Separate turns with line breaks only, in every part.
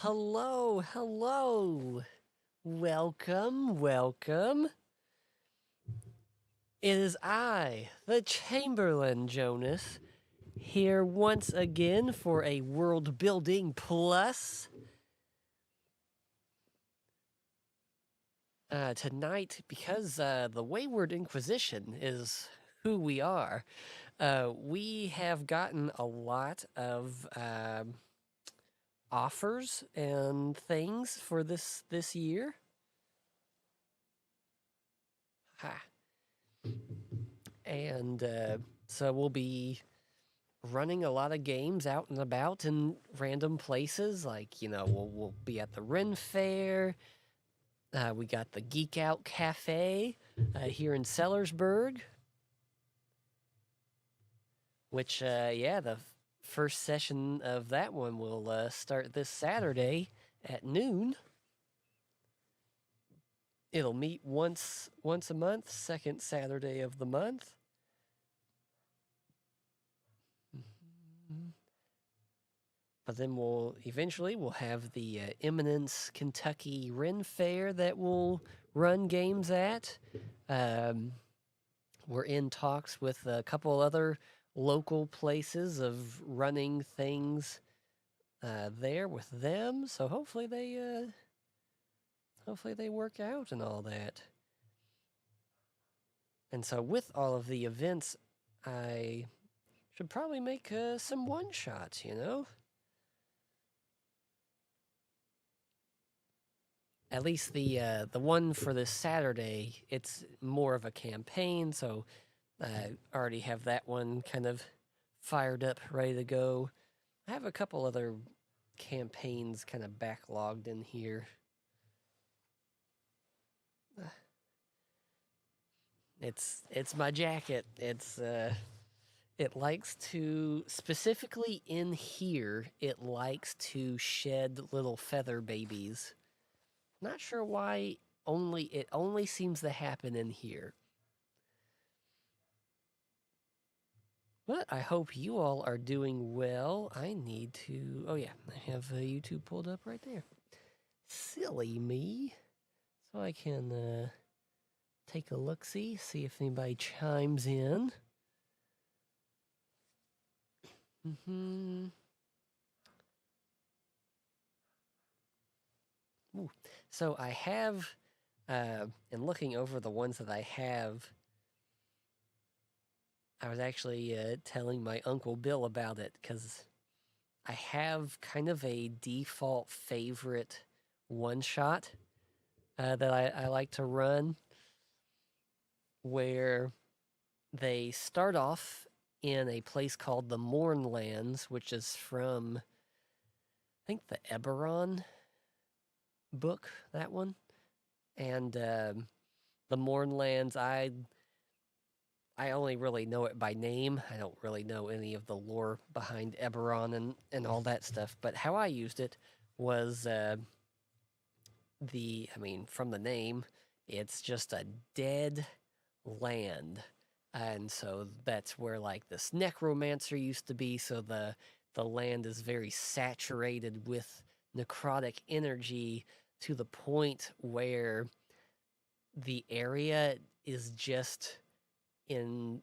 Hello, hello. Welcome, welcome. It is I, the Chamberlain Jonas, here once again for a World Building Plus. Tonight, because the Wayward Inquisition is who we are, we have gotten a lot of offers and things for this year. Ha. And so we'll be running a lot of games out and about in random places. Like, we'll be at the Ren Fair. We got the GeekOut Cafe here in Sellersburg, which, the first session of that one will start this Saturday at noon. It'll meet once a month, second Saturday of the month. But then we'll have the Eminence Kentucky Ren Fair that we'll run games at. We're in talks with a couple other local places of running things there with them. So hopefully they work out and all that. And so with all of the events, I should probably make some one shots. At least the one for this Saturday, it's more of a campaign, so I already have that one kind of fired up, ready to go. I have a couple other campaigns kind of backlogged in here. It's my jacket. It likes to, specifically in here, it likes to shed little feather babies. Not sure why it only seems to happen in here. But I hope you all are doing well. I need to... Oh yeah, I have YouTube pulled up right there. Silly me. So I can take a look-see, see if anybody chimes in. Ooh. So I have, in looking over the ones that I have, I was actually telling my Uncle Bill about it because I have kind of a default favorite one-shot that I like to run where they start off in a place called the Mournlands, which is from, I think, the Eberron book, that one. And the Mournlands, I only really know it by name. I don't really know any of the lore behind Eberron and all that stuff. But how I used it was from the name, it's just a dead land. And so that's where like this necromancer used to be. So the land is very saturated with necrotic energy to the point where the area is just in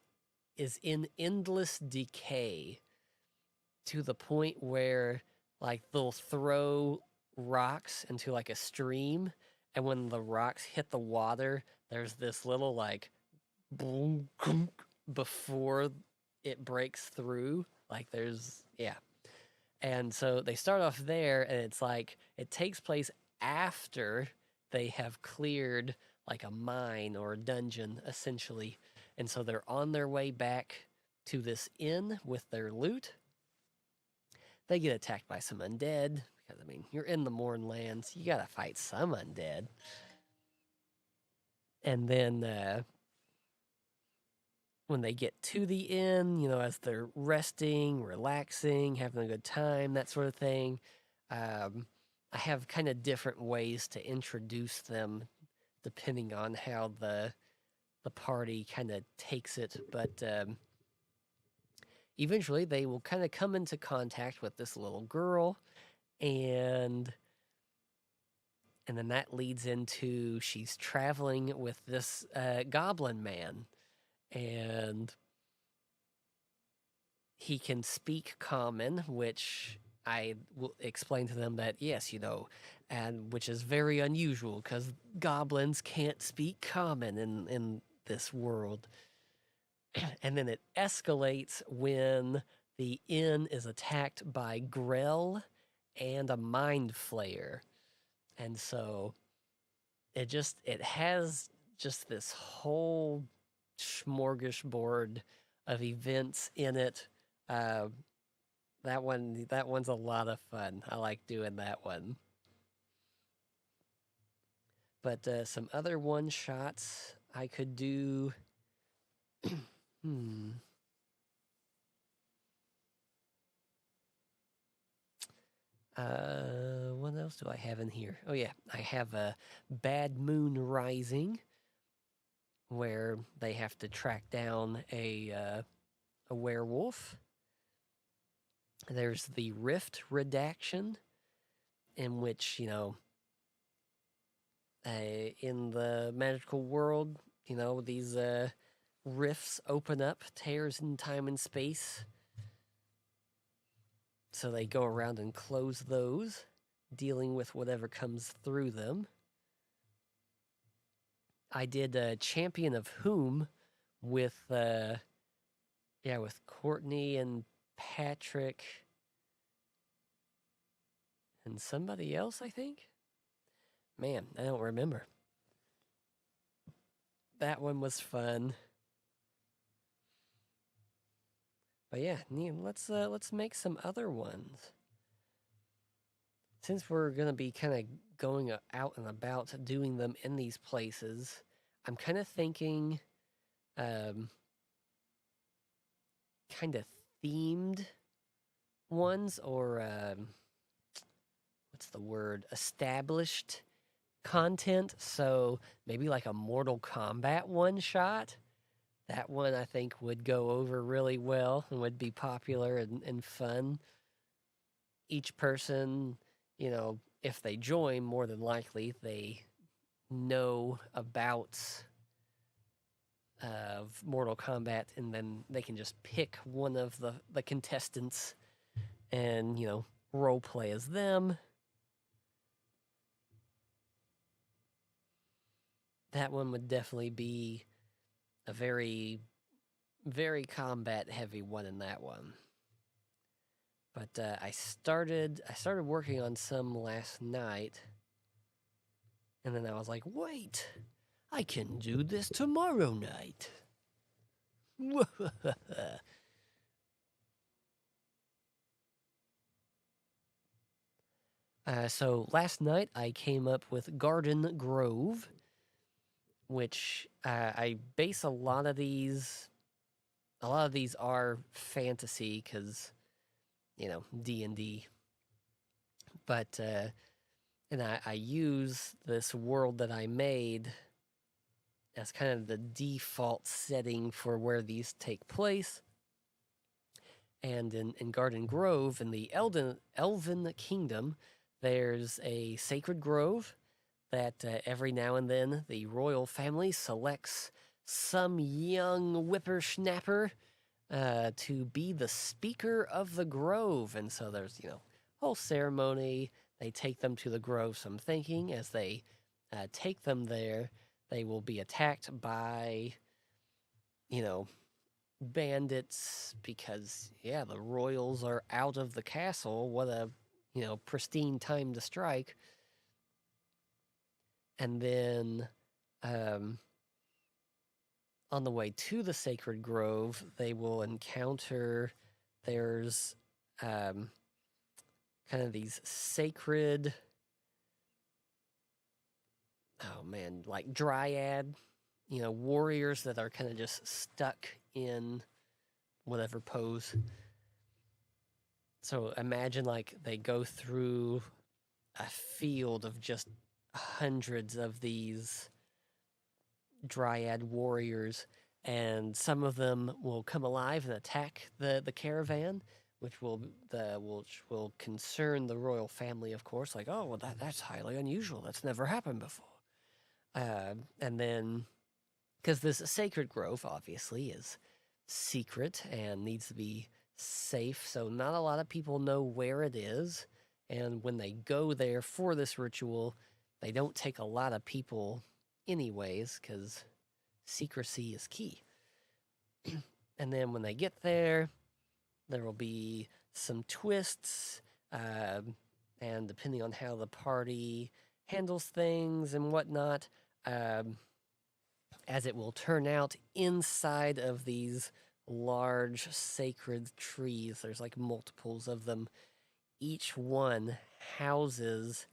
endless decay, to the point where like they'll throw rocks into like a stream, and when the rocks hit the water, there's this little like boom before it breaks through. Like there's and so they start off there, and it's like it takes place after they have cleared like a mine or a dungeon, essentially. And so they're on their way back to this inn with their loot. They get attacked by some undead, because, you're in the Mournlands. You gotta fight some undead. And then when they get to the inn, as they're resting, relaxing, having a good time, that sort of thing, I have kind of different ways to introduce them depending on how the party kind of takes it. But eventually they will kind of come into contact with this little girl, and And then that leads into she's traveling with this goblin man, and he can speak common, which I will explain to them that, yes, and which is very unusual because goblins can't speak common in this world. And then it escalates when the inn is attacked by Grell and a mind flayer. And so it has just this whole smorgasbord of events in it. Uh, that one's a lot of fun. I like doing that one. But some other one shots I could do. hmm. What else do I have in here? Oh yeah, I have a Bad Moon Rising, where they have to track down a werewolf. There's the Rift Redaction, in which in the magical world, these rifts open up, tears in time and space. So they go around and close those, dealing with whatever comes through them. I did Champion of Whom with with Courtney and Patrick and somebody else, I think. Man, I don't remember. That one was fun. But yeah, let's make some other ones. Since we're gonna be kind of going out and about doing them in these places, I'm kind of thinking, kind of themed ones, or what's the word? Established content. So maybe like a Mortal Kombat one shot. That one I think would go over really well and would be popular and fun. Each person, if they join, more than likely they know about Mortal Kombat, and then they can just pick one of the contestants and, role play as them. That one would definitely be a very, very combat heavy one in that one. But I started working on some last night, and then I was like, wait, I can do this tomorrow night. So last night I came up with Garden Grove, which I base a lot of these. A lot of these are fantasy because, D&D. But and I use this world that I made as kind of the default setting for where these take place. And in Garden Grove, in the Elven Kingdom, there's a sacred grove that every now and then the royal family selects some young whippersnapper to be the speaker of the grove. And so there's, whole ceremony. They take them to the grove. So I'm thinking as they take them there, they will be attacked by, bandits because, the royals are out of the castle. What a, pristine time to strike. And then on the way to the sacred grove, they will encounter, there's kind of these sacred, like dryad, warriors that are kind of just stuck in whatever pose. So imagine like they go through a field of just hundreds of these dryad warriors, and some of them will come alive and attack the caravan, which will concern the royal family, of course. Like, oh, well, that's highly unusual. That's never happened before. And then, because this sacred grove obviously is secret and needs to be safe, so not a lot of people know where it is. And when they go there for this ritual, they don't take a lot of people, anyways, because secrecy is key. And then when they get there, there will be some twists, and depending on how the party handles things and whatnot, as it will turn out inside of these large sacred trees. There's like multiples of them. Each one houses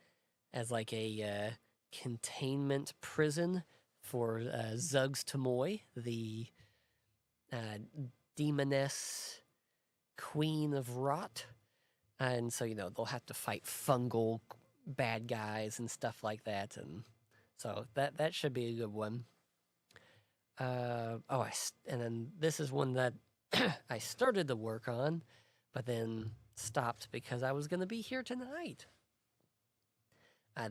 as like a containment prison for Zugs Tamoy, the demoness queen of rot. And so, they'll have to fight fungal bad guys and stuff like that. And so that should be a good one. And then this is one that I started to work on, but then stopped because I was going to be here tonight.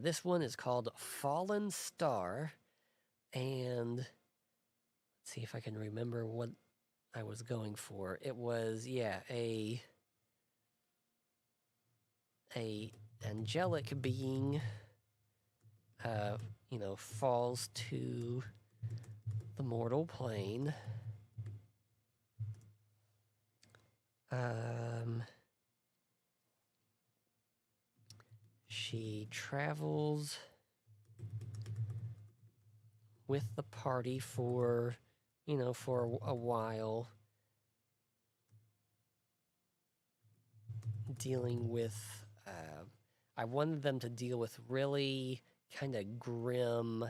This one is called Fallen Star, and let's see if I can remember what I was going for. It was, a angelic being, falls to the mortal plane. She travels with the party for a while, dealing with, I wanted them to deal with really kind of grim,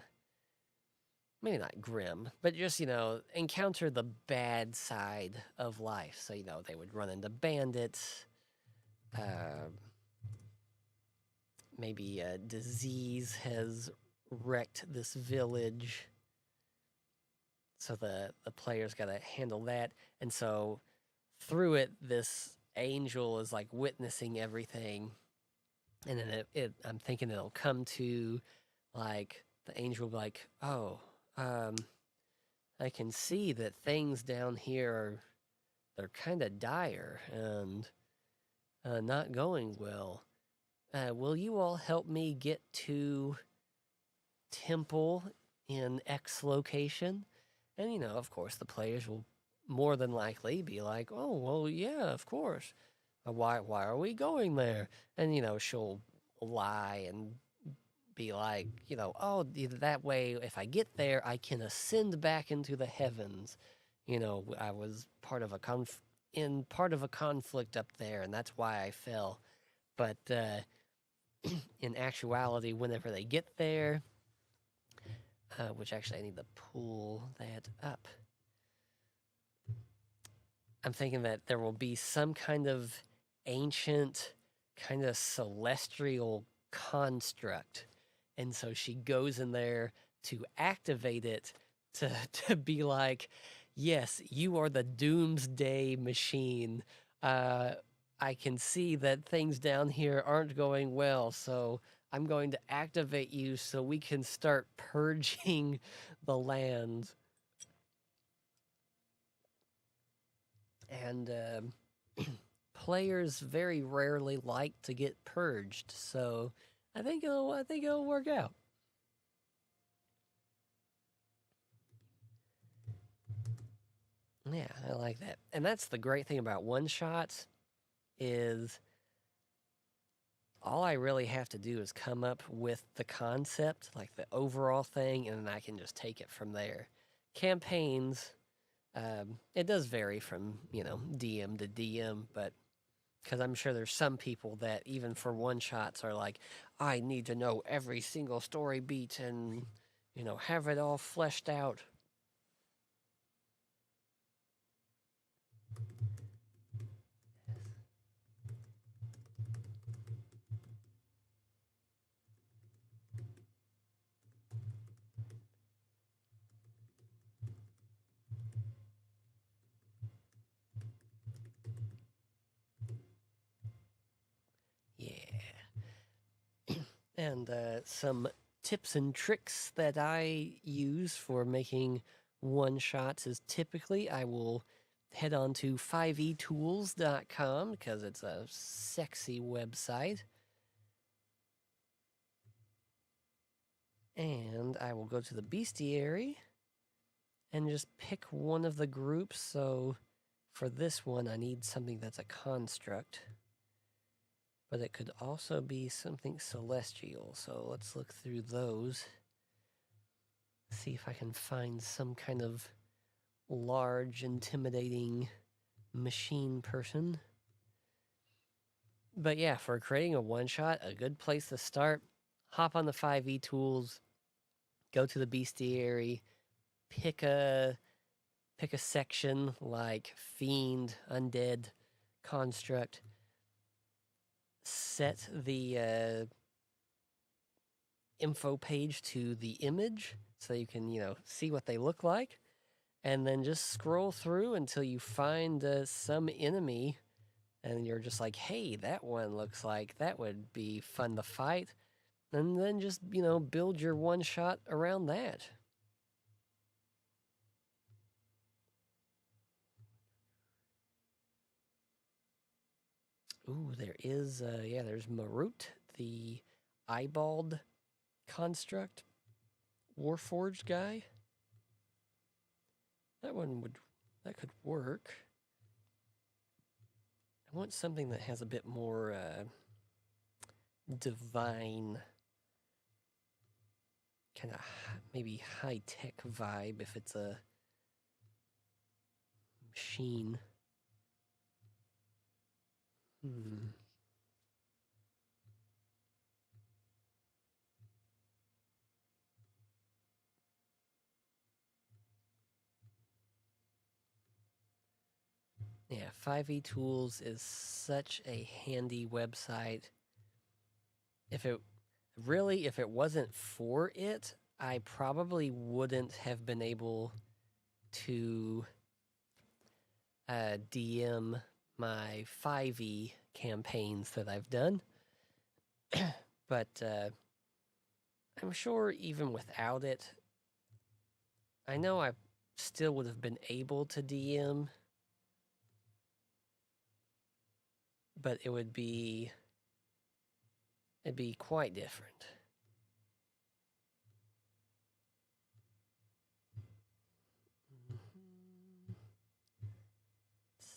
maybe not grim, but just, encounter the bad side of life. So, they would run into bandits, maybe a disease has wrecked this village. So the player's got to handle that. And so through it, this angel is like witnessing everything. And then I'm thinking it'll come to like the angel will be like, oh, I can see that things down here they're kind of dire and not going well. Will you all help me get to temple in X location? And, of course, the players will more than likely be like, oh, well, yeah, of course. Why are we going there? And, she'll lie and be like, oh, that way, if I get there, I can ascend back into the heavens. I was part of a conflict up there, and that's why I fell. But in actuality, whenever they get there, which actually I need to pull that up. I'm thinking that there will be some kind of ancient, kind of celestial construct. And so she goes in there to activate it to be like, yes, you are the doomsday machine. I can see that things down here aren't going well, so I'm going to activate you so we can start purging the land. And players very rarely like to get purged, so I think it'll work out. Yeah, I like that. And that's the great thing about one-shots is all I really have to do is come up with the concept, like the overall thing, and then I can just take it from there. Campaigns, it does vary from, DM to DM, but because I'm sure there's some people that even for one-shots are like, I need to know every single story beat and, have it all fleshed out. And some tips and tricks that I use for making one-shots is typically I will head on to 5etools.com because it's a sexy website. And I will go to the bestiary and just pick one of the groups. So for this one, I need something that's a construct. But it could also be something celestial. So let's look through those. See if I can find some kind of large, intimidating machine person. But yeah, for creating a one-shot, a good place to start, hop on the 5e tools, go to the bestiary, pick a section like fiend, undead, construct, set the info page to the image so you can, see what they look like, and then just scroll through until you find some enemy and you're just like, hey, that one looks like that would be fun to fight, and then just, build your one shot around that. Ooh, there is, there's Marut, the eyeballed construct Warforged guy. That could work. I want something that has a bit more divine, kind of maybe high-tech vibe if it's a machine. Yeah, 5e Tools is such a handy website. If it wasn't for it, I probably wouldn't have been able to DM my 5e campaigns that I've done. But I'm sure even without it, I know I still would have been able to DM, but it'd be quite different. Let's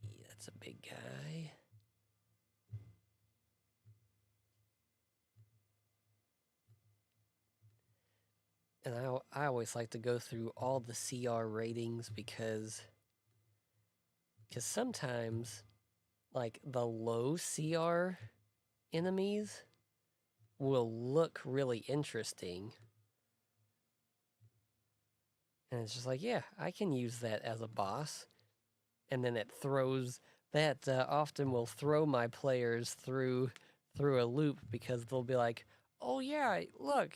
see, that's a big guy. And I always like to go through all the CR ratings because sometimes, like, the low CR enemies will look really interesting. And it's just like, yeah, I can use that as a boss. And then it throws, that often will throw my players through a loop because they'll be like, oh yeah, look,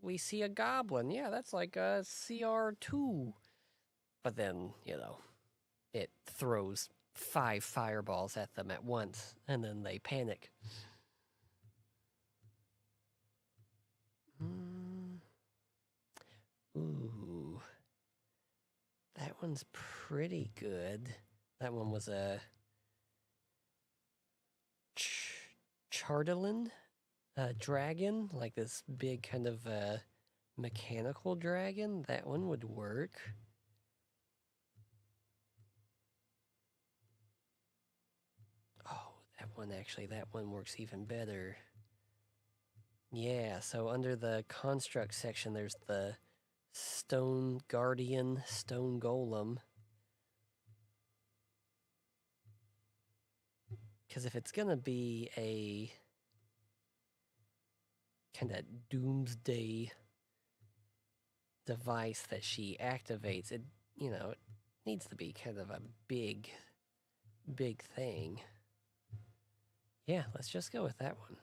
we see a goblin. Yeah, that's like a CR2. But then, it throws 5 fireballs at them at once, and then they panic. Ooh. That one's pretty good. That one was a Chardelin dragon, like this big kind of mechanical dragon. That one would work. Oh, that one works even better. Yeah, so under the construct section, there's the Stone Guardian, Stone Golem. Because if it's gonna be a kind of doomsday device that she activates, it needs to be kind of a big thing. Yeah, let's just go with that one.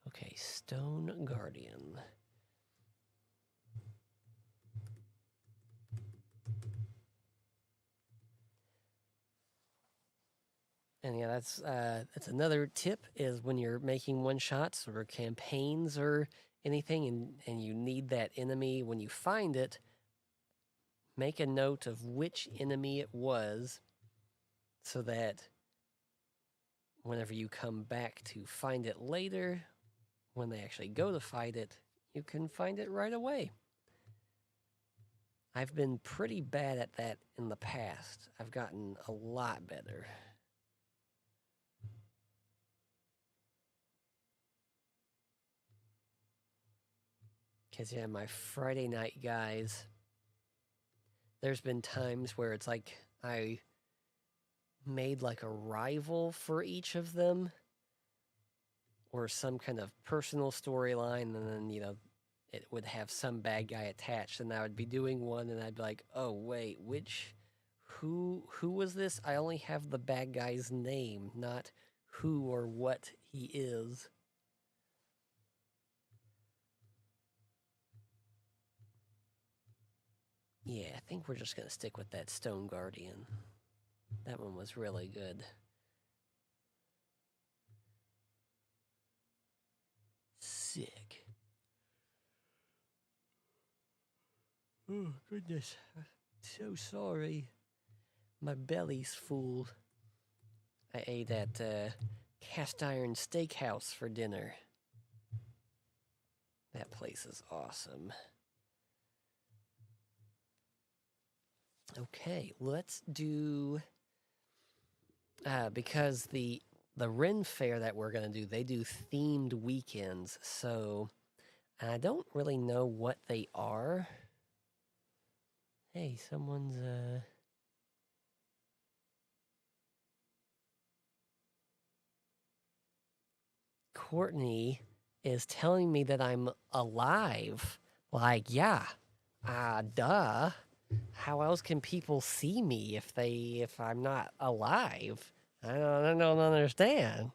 Okay, Stone Guardian. And yeah, that's another tip is when you're making one shots or campaigns or anything, and you need that enemy when you find it, make a note of which enemy it was, so that whenever you come back to find it later, when they actually go to fight it, you can find it right away. I've been pretty bad at that in the past. I've gotten a lot better. Because, yeah, my Friday night guys, there's been times where it's like I made like a rival for each of them or some kind of personal storyline, and then, you know, it would have some bad guy attached, and I would be doing one, and I'd be like, oh, wait, who was this? I only have the bad guy's name, not who or what he is. Yeah, I think we're just going to stick with that Stone Guardian. That one was really good. Sick. Oh, goodness. So sorry. My belly's full. I ate at Cast Iron Steakhouse for dinner. That place is awesome. Okay, let's do... because the Ren Fair that we're going to do, they do themed weekends, so I don't really know what they are. Hey, someone's... Courtney is telling me that I'm alive. Like, yeah, duh. How else can people see me if I'm not alive? I don't understand.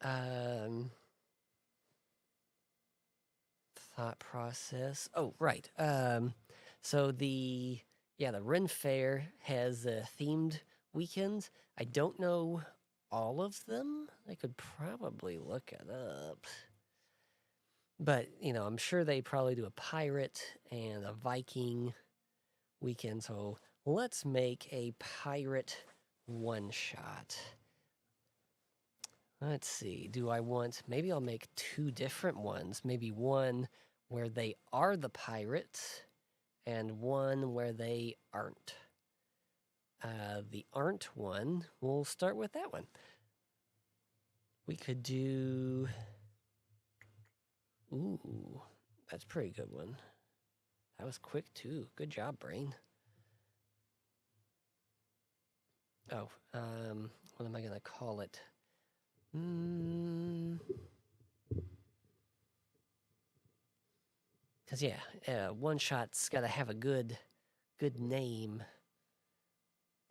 um, Thought process. Oh, right. So the Ren Fair has themed weekends. I don't know all of them. I could probably look it up. But, you know, I'm sure they probably do a pirate and a Viking weekend. So let's make a pirate one shot. Let's see. Do I want... Maybe I'll make two different ones. Maybe one where they are the pirates and one where they aren't. The aren't one, we'll start with that one. We could do... Ooh, that's a pretty good one. That was quick, too. Good job, brain. Oh, what am I going to call it? Because, yeah, one shot's got to have a good name.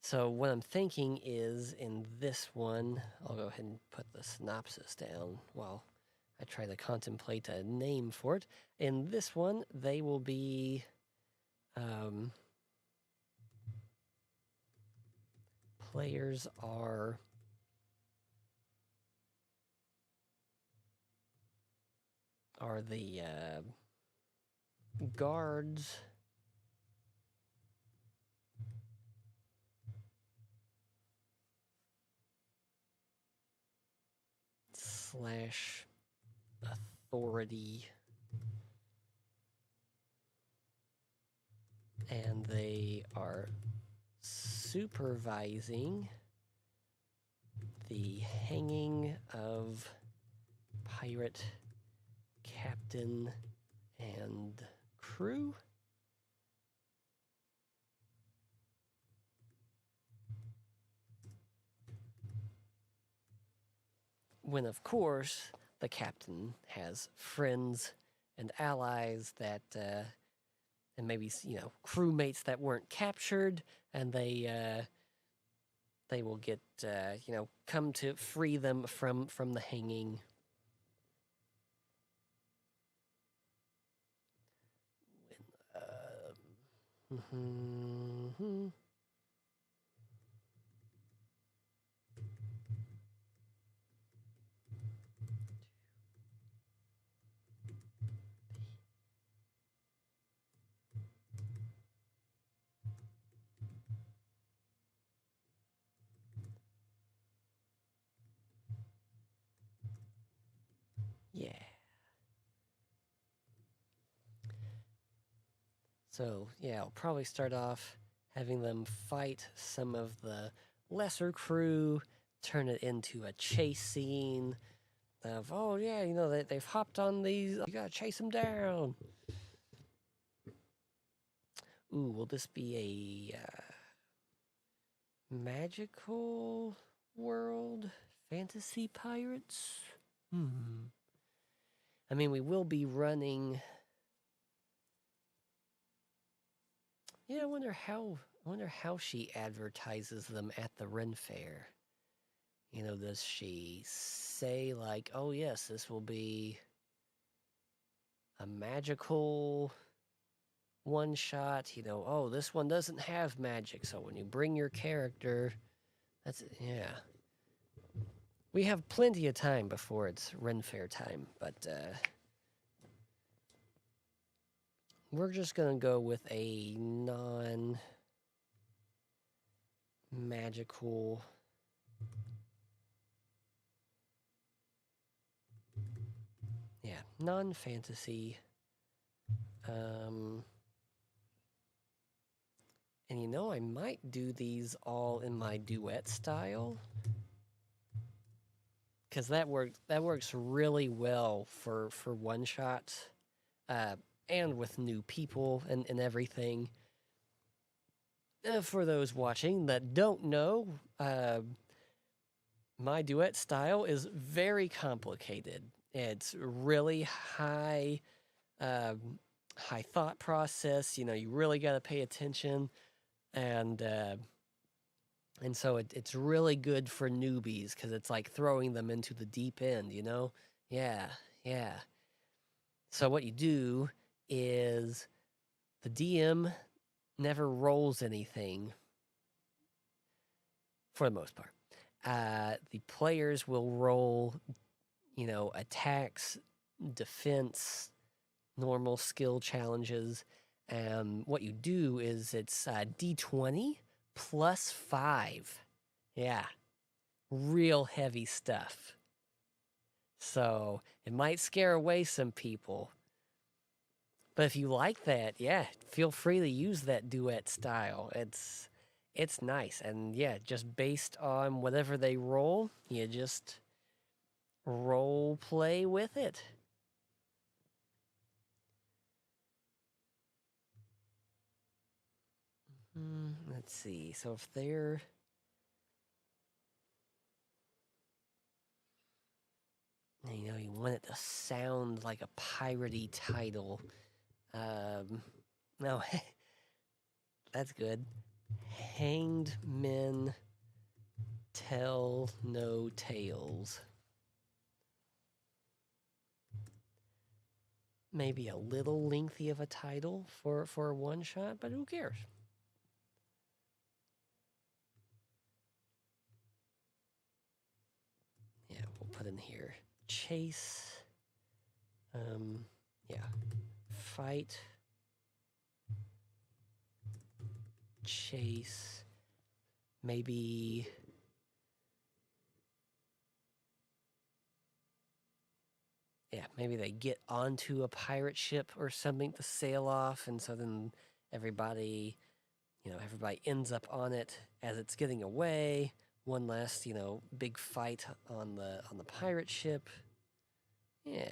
So what I'm thinking is in this one, I'll go ahead and put the synopsis down while I try to contemplate a name for it. In this one, they will be players are the guards slash authority, and they are supervising the hanging of pirate captain and crew. When, of course, the captain has friends and allies that, and maybe, you know, crewmates that weren't captured, and they will get, you know, come to free them from the hanging. Mm-hmm. Yeah. So, yeah, I'll probably start off having them fight some of the lesser crew, turn it into a chase scene of, oh, yeah, you know, they've hopped on these, you gotta chase them down. Ooh, will this be a magical world? Fantasy pirates? I mean, we will be running. Yeah, I wonder how she advertises them at the Ren Fair. You know, does she say like, "Oh yes, this will be a magical one shot." You know, "Oh, this one doesn't have magic, so when you bring your character, that's yeah." We have plenty of time before it's Ren Fair time, but we're just gonna go with a non-magical. Yeah, non-fantasy. And you know, I might do these all in my duet style. Because that works really well for one shots, and with new people and everything. For those watching that don't know, my duet style is very complicated. It's really high thought process. You know, you really got to pay attention, and so it's really good for newbies because it's like throwing them into the deep end. You know, yeah, yeah. So what you do is the DM never rolls anything for the most part. The players will roll, you know, attacks, defense, normal skill challenges. And what you do is it's D20 plus 5. Yeah, real heavy stuff. So it might scare away some people. But if you like that, yeah, feel free to use that duet style. It's nice. And yeah, just based on whatever they roll, you just role play with it. Let's see. So if they're you know, you want it to sound like a piratey title. No, that's good. Hanged men tell no tales. Maybe a little lengthy of a title for a one shot, but who cares? Yeah, we'll put in here chase. Yeah, fight, chase. Maybe maybe they get onto a pirate ship or something to sail off, and so then everybody, you know, everybody ends up on it as it's getting away. One last, you know, big fight on the pirate ship. Yeah.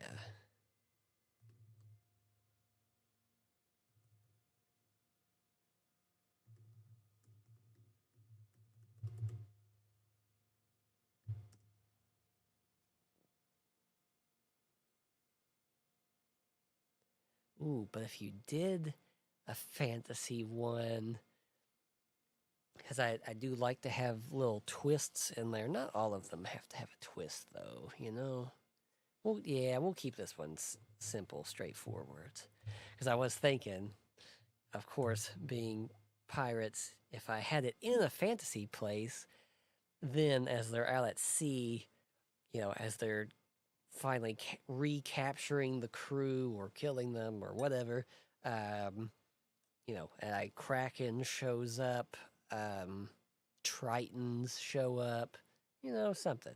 Ooh, but if you did a fantasy one, because I do like to have little twists in there. Not all of them have to have a twist, though, you know? Well, yeah, we'll keep this one simple, straightforward. Because I was thinking, of course, being pirates, if I had it in a fantasy place, then as they're out at sea, as they're finally recapturing the crew or killing them or whatever, um, a kraken shows up, tritons show up, something.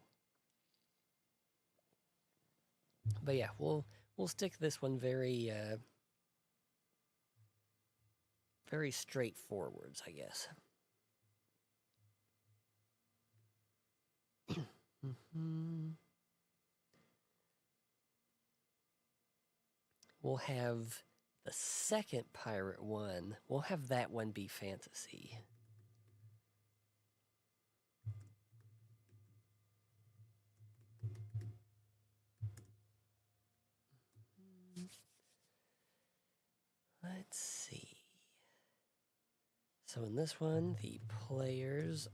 But yeah, we'll stick this one very straightforwards, I guess. We'll have the second pirate one. We'll have that one be fantasy. Let's see. So in this one, the players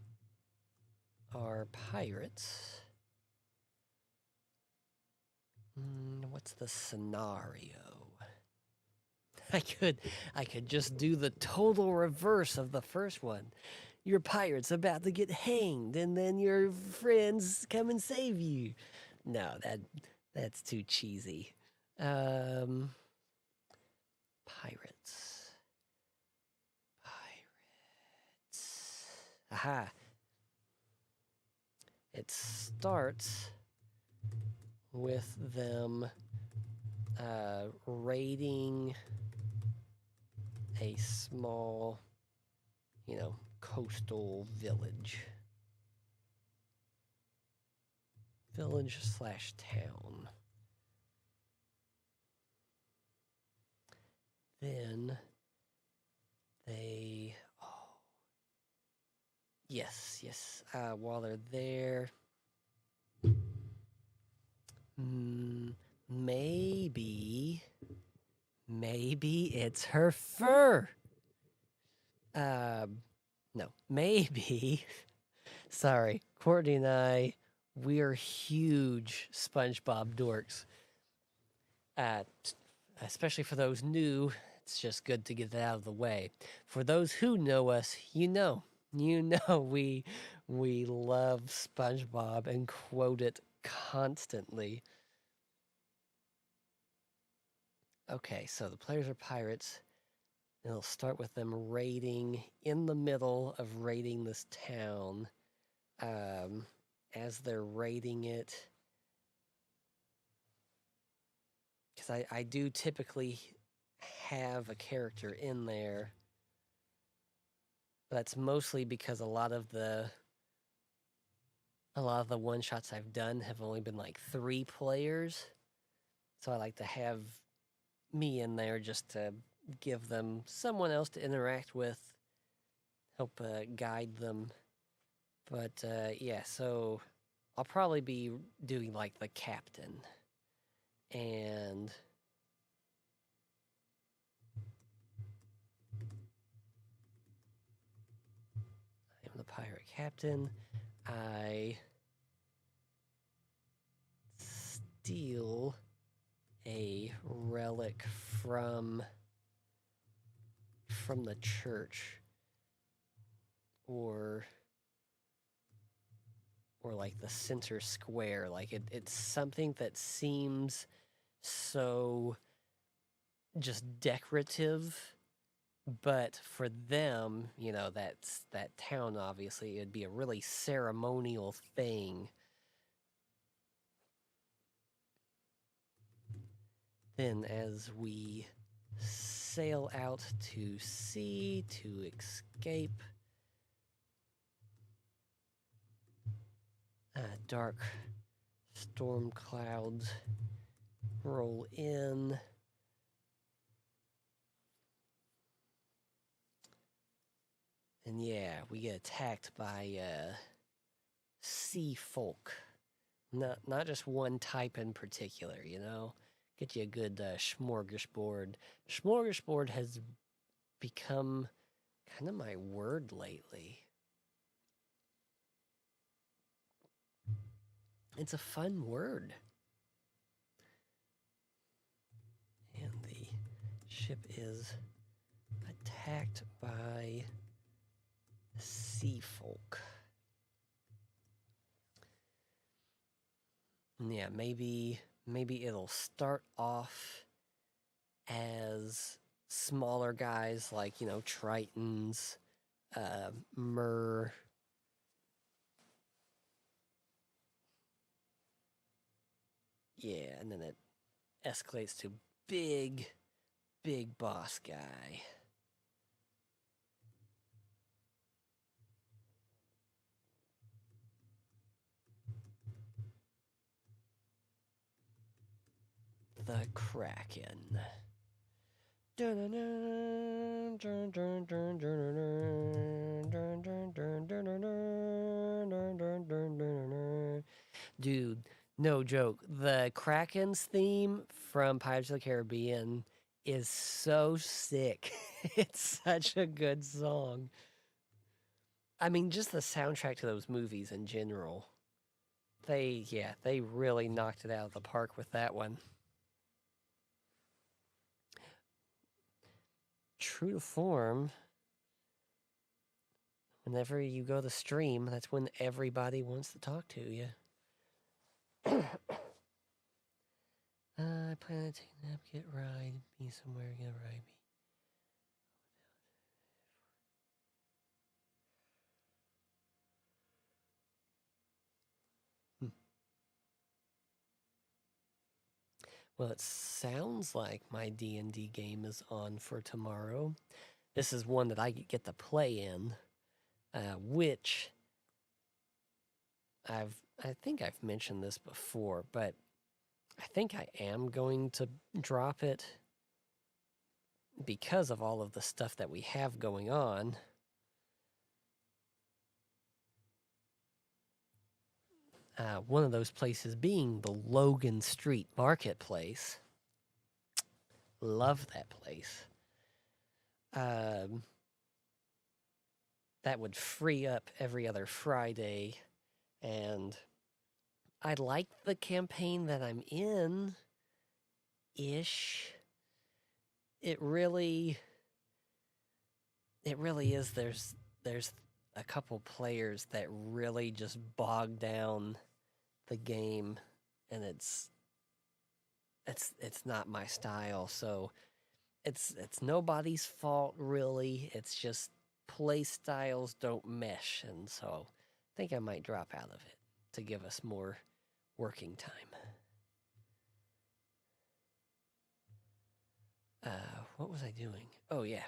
are pirates. What's the scenario? I could just do the total reverse of the first one. Your pirate's about to get hanged, and then your friends come and save you. No, that's too cheesy. Pirates. Aha. It starts with them raiding a small, coastal village. Village/town. Then they... Yes. While they're there... Maybe it's her fur. No, maybe. Sorry, Courtney and I, we are huge SpongeBob dorks. Especially for those new, it's just good to get that out of the way. For those who know us, we love SpongeBob and quote it constantly. Okay, so the players are pirates. And it'll start with them raiding, in the middle of raiding this town. As they're raiding it, because I do typically have a character in there. But that's mostly because a lot of the one shots I've done have only been like 3 players. So I like to have me in there just to give them someone else to interact with, help guide them. But yeah, so I'll probably be doing like the captain. And I am the pirate captain. I steal a relic from the church, or like the center square. Like it's something that seems so just decorative, but for them, that's that town, obviously it'd be a really ceremonial thing. Then as we sail out to sea to escape, dark storm clouds roll in. And yeah, we get attacked by sea folk. Not just one type in particular, Get you a good smorgasbord. Smorgasbord has become kind of my word lately. It's a fun word. And the ship is Attacked by sea folk. Yeah, maybe it'll start off as smaller guys like, Tritons, Mer. Yeah, and then it escalates to big boss guy. The Kraken. Dude, no joke. The Kraken's theme from Pirates of the Caribbean is so sick. It's such a good song. I mean, just the soundtrack to those movies in general. They really knocked it out of the park with that one. True to form, whenever you go to stream, that's when everybody wants to talk to you. I plan to take a nap, get ride, be somewhere, get ride me. Well, it sounds like my D&D game is on for tomorrow. This is one that I get to play in, which I think I've mentioned this before, but I think I am going to drop it because of all of the stuff that we have going on. One of those places being the Logan Street Marketplace. Love that place. That would free up every other Friday, and I like the campaign that I'm in ish. It really is. There's a couple players that really just bog down the game, and it's not my style. So it's nobody's fault really. It's just play styles don't mesh, and so I think I might drop out of it to give us more working time. What was I doing? Oh yeah,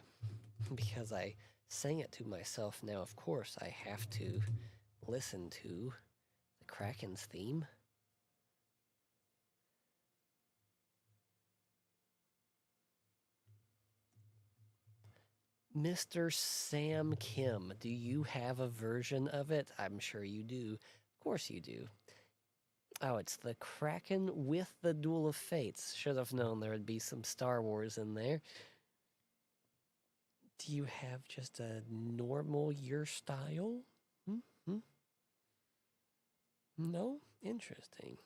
because I sang it to myself. Now, of course, I have to listen to the Kraken's theme. Mr. Sam Kim, do you have a version of it? I'm sure you do. Of course you do. Oh, it's the Kraken with the Duel of Fates. Should have known there would be some Star Wars in there. Do you have just a normal your style? Mm-hmm. No? Interesting.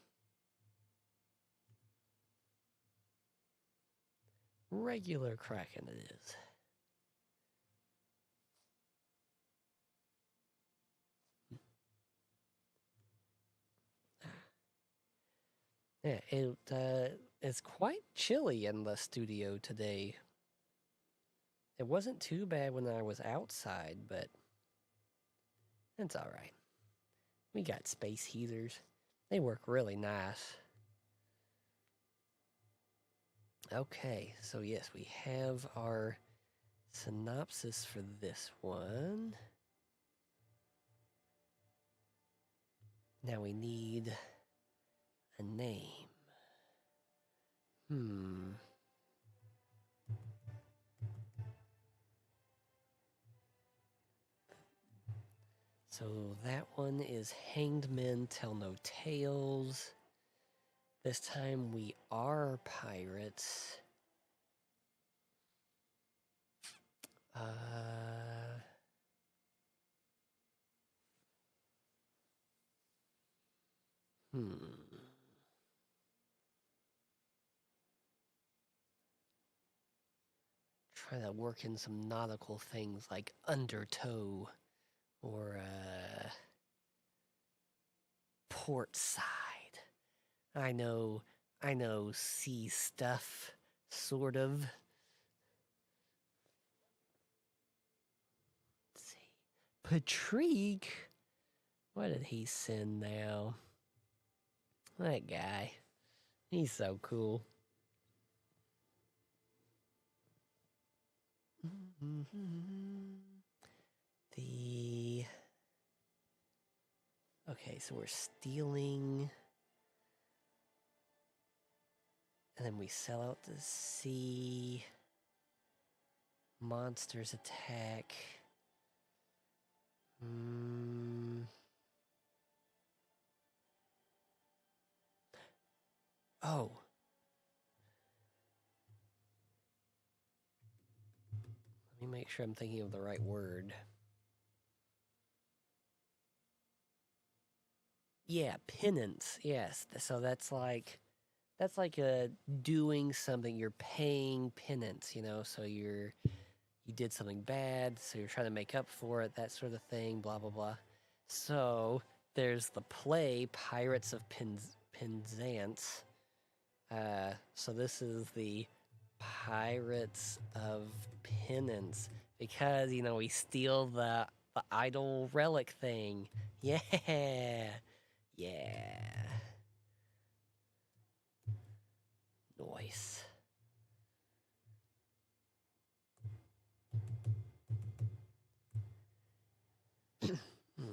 Regular Kraken it is. Yeah, it's quite chilly in the studio today. It wasn't too bad when I was outside, but it's all right. We got space heaters. They work really nice. Okay, so yes, we have our synopsis for this one. Now we need a name. So that one is Hanged Men Tell No Tales. This time we are pirates. trying to work in some nautical things like undertow or port side. I know sea stuff, sort of. Let's see. Patrick? What did he send now? That guy. He's so cool. Okay, so we're stealing. And then we sell out the sea. Monsters attack. Oh. Let me make sure I'm thinking of the right word. Yeah, penance. Yes. So that's like doing something. You're paying penance, you know. So you did something bad, so you're trying to make up for it. That sort of thing. Blah blah blah. So there's the play Pirates of Penzance. So this is the Pirates of Penance because we steal the idol relic thing. Yeah, yeah, nice.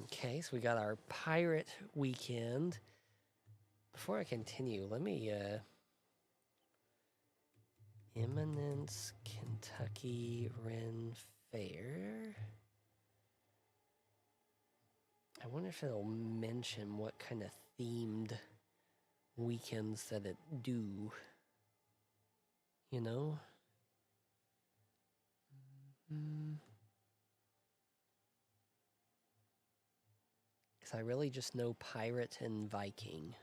Okay, so we got our pirate weekend. Before I continue, let me Eminence, Kentucky Ren Fair. I wonder if it'll mention what kind of themed weekends that it do. You know? Because I really just know pirate and Viking.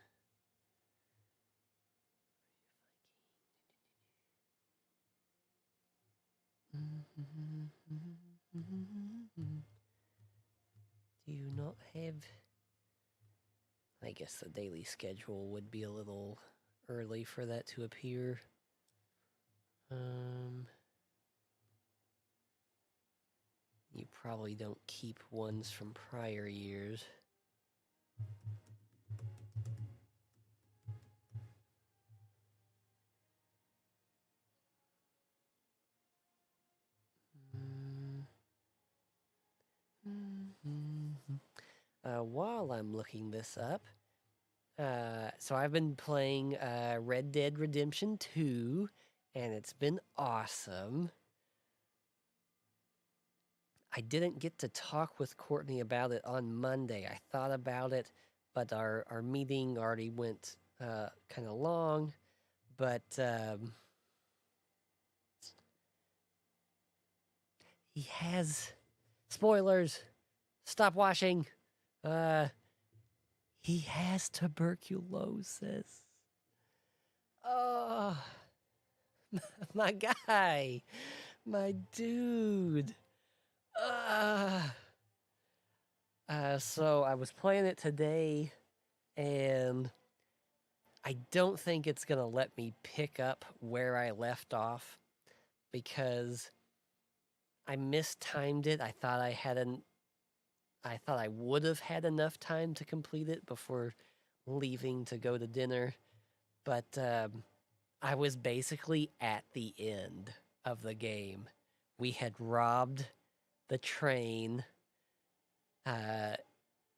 Do you not have... I guess the daily schedule would be a little early for that to appear. You probably don't keep ones from prior years. While I'm looking this up, so I've been playing Red Dead Redemption 2, and it's been awesome. I didn't get to talk with Courtney about it on Monday. I thought about it, but our meeting already went kind of long. But he has... Spoilers! Stop watching! He has tuberculosis. Oh, my guy, my dude. So I was playing it today, and I don't think it's gonna let me pick up where I left off because I mistimed it. I thought I would have had enough time to complete it before leaving to go to dinner, but I was basically at the end of the game. We had robbed the train.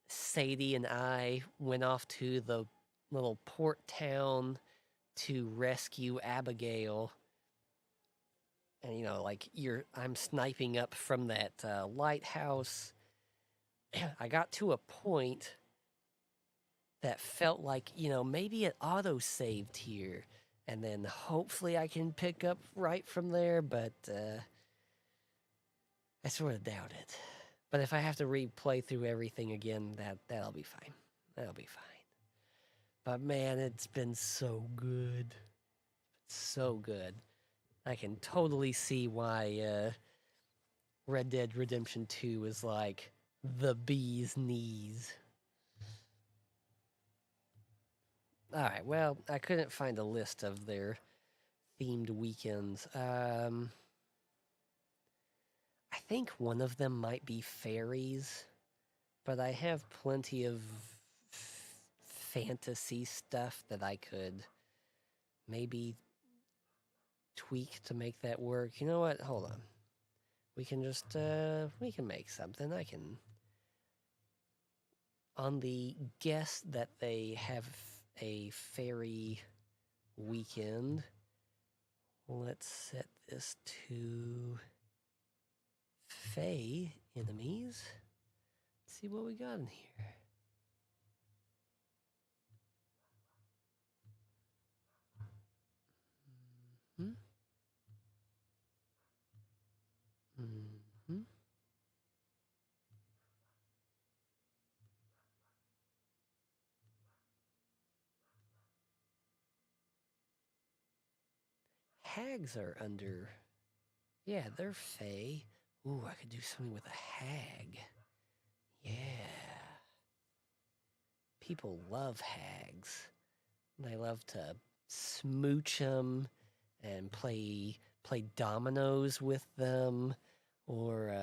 Sadie and I went off to the little port town to rescue Abigail. And I'm sniping up from that lighthouse. I got to a point that felt like, maybe it auto-saved here. And then hopefully I can pick up right from there, but I sort of doubt it. But if I have to replay through everything again, that'll be fine. That'll be fine. But man, it's been so good. So good. I can totally see why Red Dead Redemption 2 is like the bee's knees. Alright, well, I couldn't find a list of their themed weekends. I think one of them might be fairies, but I have plenty of fantasy stuff that I could maybe tweak to make that work. You know what? Hold on. We can just, we can make something. I can, on the guess that they have a fairy weekend, let's set this to Fae enemies. Let's see what we got in here. Mm-hmm. Hags are under. Yeah, they're Fae. Ooh, I could do something with a hag. Yeah. People love hags. They love to smooch them and play dominoes with them, or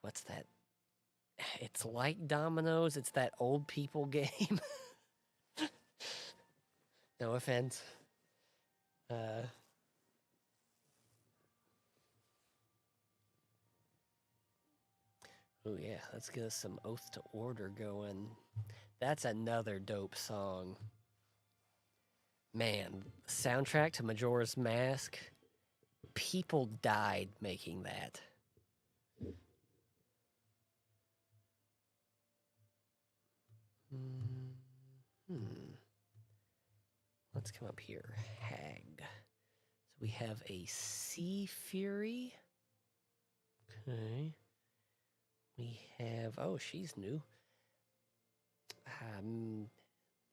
what's that? It's like dominoes. It's that old people game. No offense. Oh yeah, let's get us some Oath to Order going. That's another dope song. Man, soundtrack to Majora's Mask. People died making that. Let's come up here. Hag. So we have a Sea Fury. Okay. We have, oh, she's new.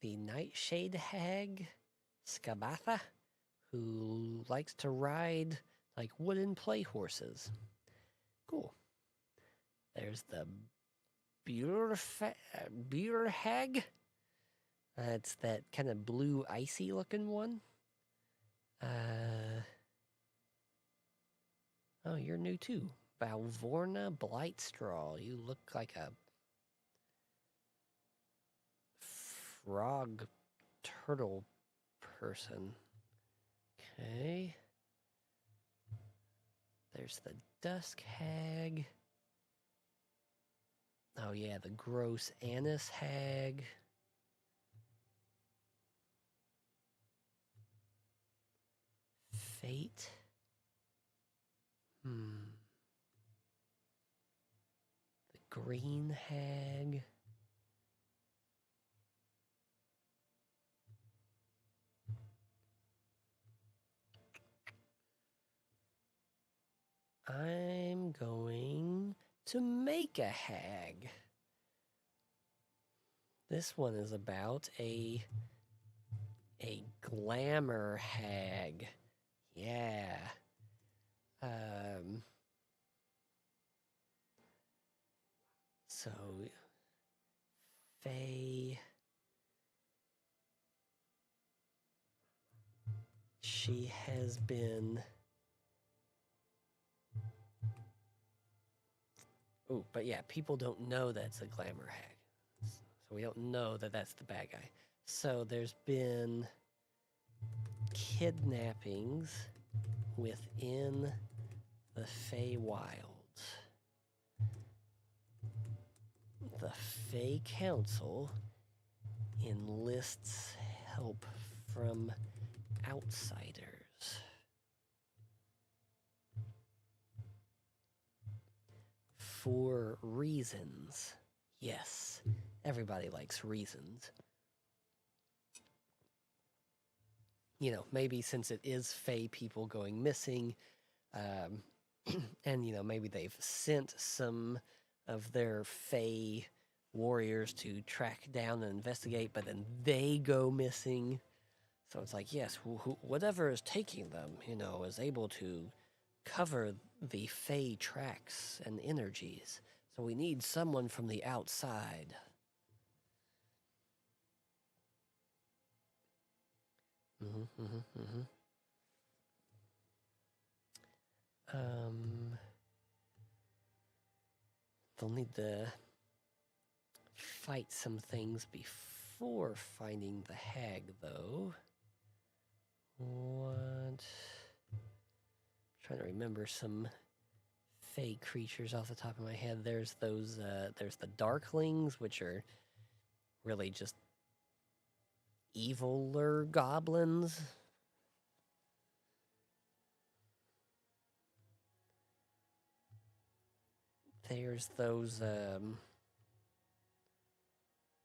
The Nightshade Hag, Skabatha, who likes to ride like wooden play horses. Cool. There's the Beer Hag. It's that kind of blue icy looking one. Oh, you're new too. Valvorna Blightstraw. You look like a frog turtle person. Okay. There's the Dusk Hag. Oh yeah, the gross Anise Hag. Fate. The Green Hag. I'm going to make a hag. This one is about a glamour hag. Yeah. So Faye, she has been. Oh, but yeah, people don't know that's a glamour hag. So we don't know that that's the bad guy. So there's been kidnappings within the Feywilds. The Fey Council enlists help from outsiders. For reasons. Yes, everybody likes reasons. You know, maybe since it is Fey people going missing, and, you know, maybe they've sent some of their Fey warriors to track down and investigate, but then they go missing. So it's like, yes, whatever is taking them, is able to cover the Fey tracks and energies. So we need someone from the outside. Mm-hmm, mm-hmm, mm-hmm. They'll need to fight some things before finding the hag, though. What? I'm trying to remember some Fey creatures off the top of my head. There's those. There's the Darklings, which are really just eviler goblins. There's those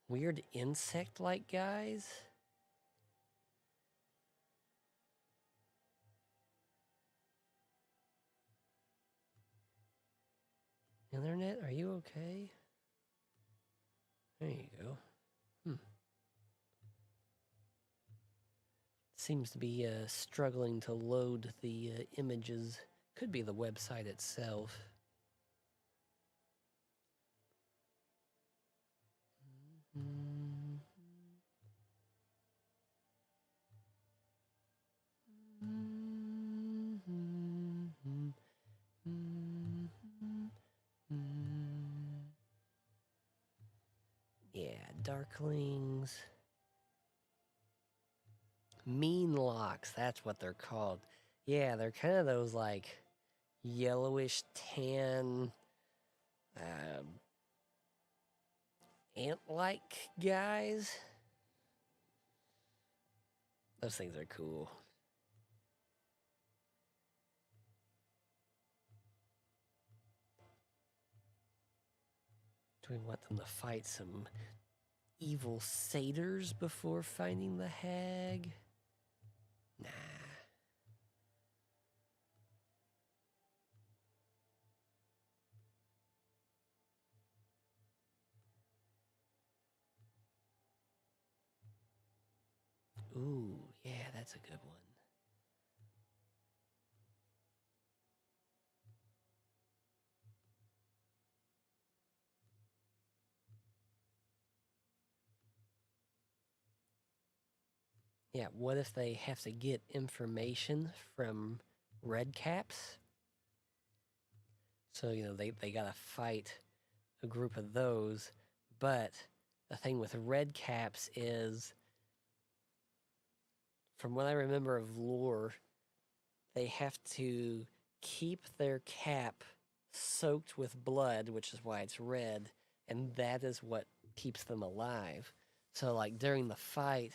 weird insect-like guys. Internet, are you okay? There you go. Seems to be struggling to load the images. Could be the website itself. Yeah, Darklings. Mean locks, that's what they're called. Yeah, they're kind of those like yellowish tan ant-like guys. Those things are cool. Do we want them to fight some evil satyrs before finding the hag? Nah. Ooh, yeah, that's a good one. Yeah, what if they have to get information from red caps? So, they gotta fight a group of those, but the thing with red caps is, from what I remember of lore, they have to keep their cap soaked with blood, which is why it's red, and that is what keeps them alive. So, like, during the fight,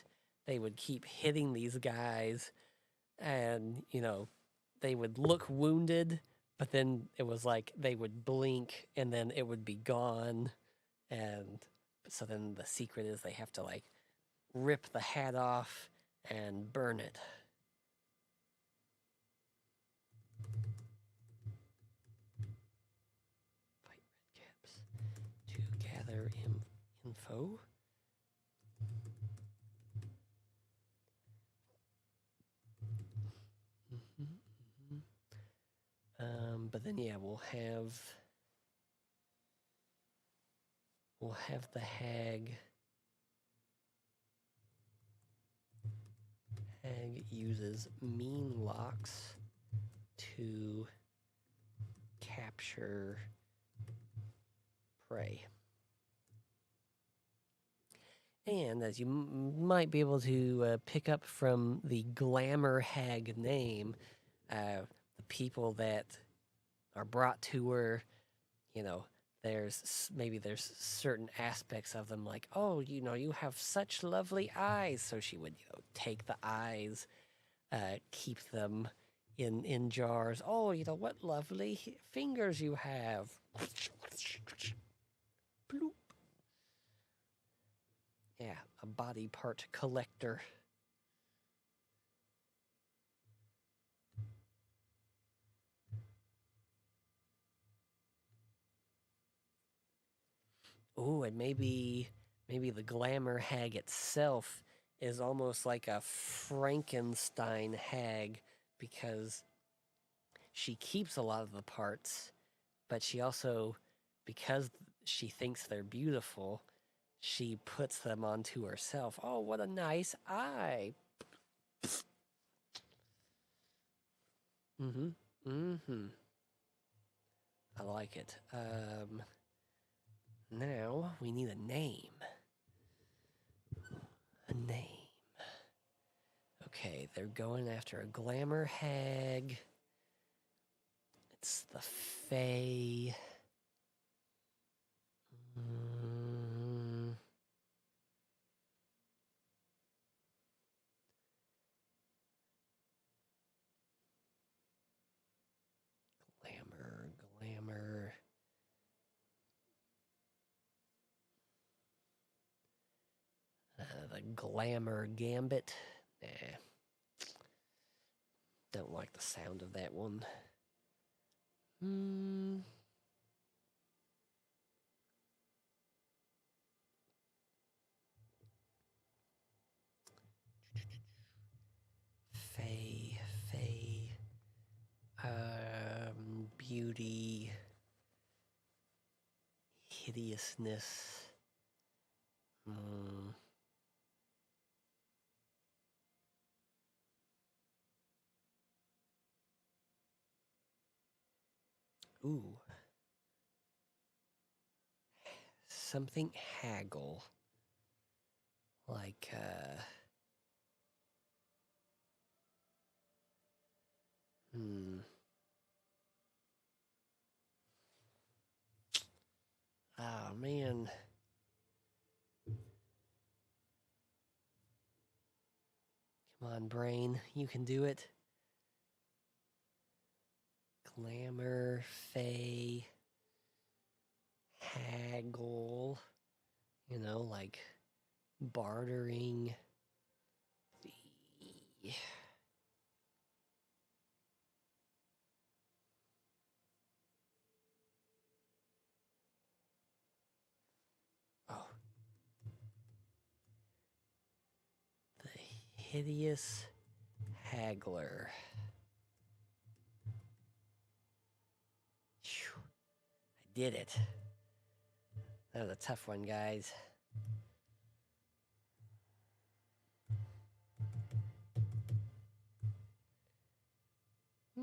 they would keep hitting these guys, and, they would look wounded, but then it was like they would blink, and then it would be gone. And so then the secret is they have to, like, rip the hat off and burn it. Fight red caps to gather info. But then yeah, we'll have the hag. Hag uses mean locks to capture prey. And as you might be able to pick up from the Glamour Hag name, the people that are brought to her, there's certain aspects of them like, oh, you have such lovely eyes. So she would, take the eyes, keep them in jars. Oh, what lovely fingers you have. Bloop. Yeah, a body part collector. Ooh, and maybe the glamour hag itself is almost like a Frankenstein hag because she keeps a lot of the parts, but she also, because she thinks they're beautiful, she puts them onto herself. Oh, what a nice eye. Mm-hmm. Mm-hmm. I like it. Now we need a name. A name. Okay, they're going after a glamour hag. It's the Fae. Mm, glamour. The glamour gambit. Nah, don't like the sound of that one. Hmm. Fae. Beauty. Hideousness. Hmm. Ooh. Something haggle. Like, hmm. Oh, man. Come on, brain. You can do it. Glamour, Fae, haggle. You know, like bartering. Oh, the hideous haggler. Phew, I did it. That was a tough one, guys.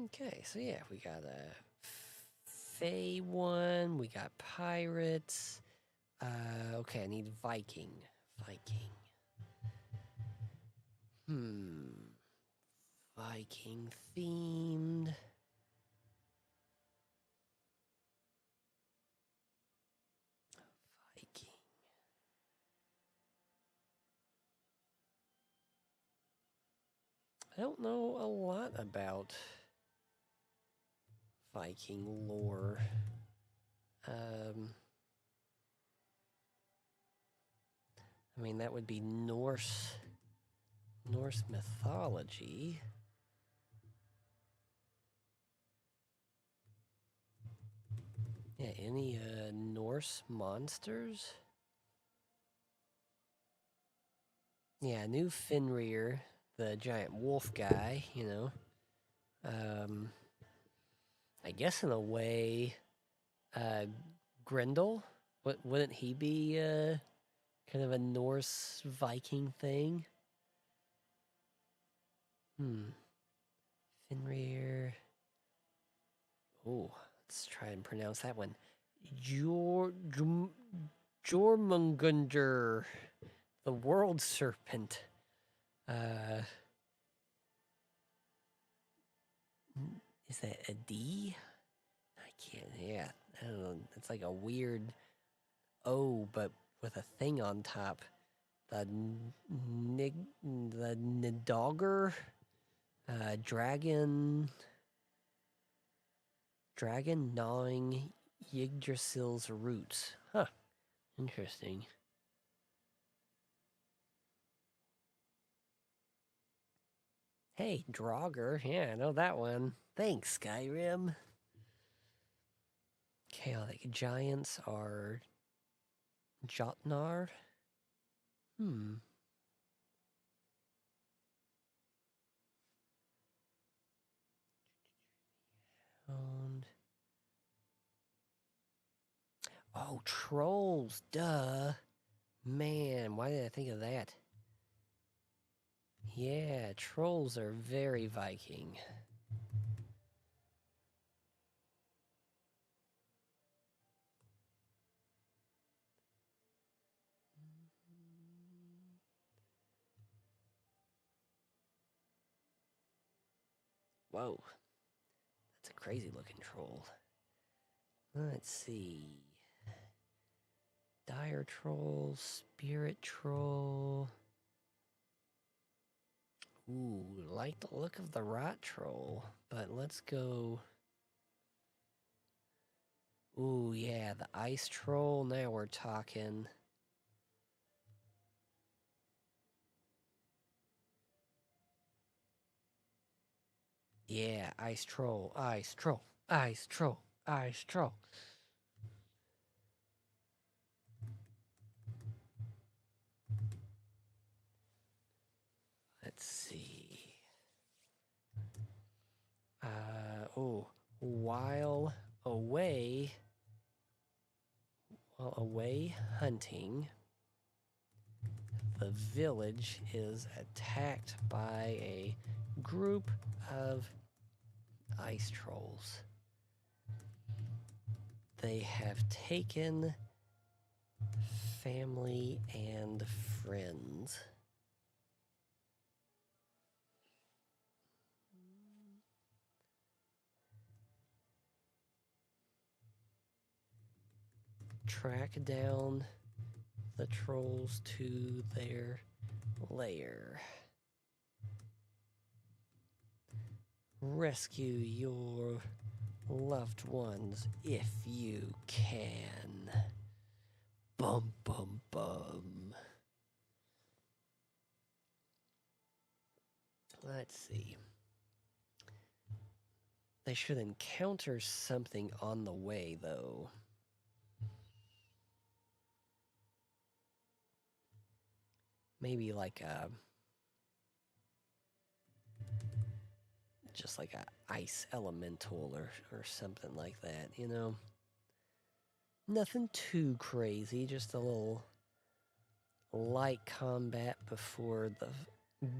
Okay, so yeah, we got a Fae one. We got pirates. Okay, I need Viking. Viking themed. Viking. I don't know a lot about Viking lore. I mean, that would be Norse mythology. Yeah, any Norse monsters? Yeah, I knew Fenrir, the giant wolf guy, you know. I guess in a way, uh, Grendel, wouldn't he be kind of a Norse Viking thing? Fenrir. Oh, let's try and pronounce that one. Jormungandr, the world serpent. Is that a D? I can't. Yeah, I don't know. It's like a weird O, but with a thing on top. The Nidogger, dragon gnawing Yggdrasil's roots. Huh. Interesting. Hey, Draugr. Yeah, I know that one. Thanks, Skyrim. Chaotic giants are Jotnar? Hmm. And oh, trolls, duh. Man, why did I think of that? Yeah, trolls are very Viking. Whoa, that's a crazy looking troll. Let's see. Dire troll, spirit troll. Ooh, like the look of the rot troll, but let's go. Ooh, yeah, the ice troll. Now we're talking. Yeah, ice troll, ice troll, ice troll, ice troll. Let's see. While away, hunting, the village is attacked by a group of ice trolls. They have taken family and friends. Track down the trolls to their lair. Rescue your loved ones if you can. Bum bum bum. Let's see. They should encounter something on the way, though. Maybe like a... just like a ice elemental or something like that, you know? Nothing too crazy, just a little light combat before the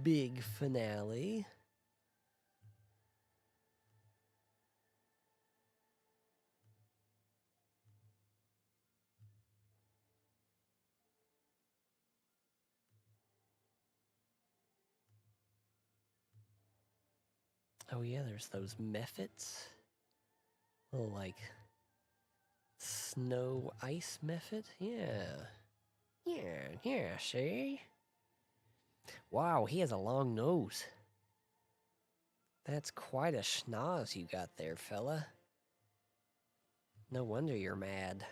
big finale. Oh yeah, there's those mephits. Little like snow ice mephit. Yeah. Yeah, see? Wow, he has a long nose. That's quite a schnoz you got there, fella. No wonder you're mad.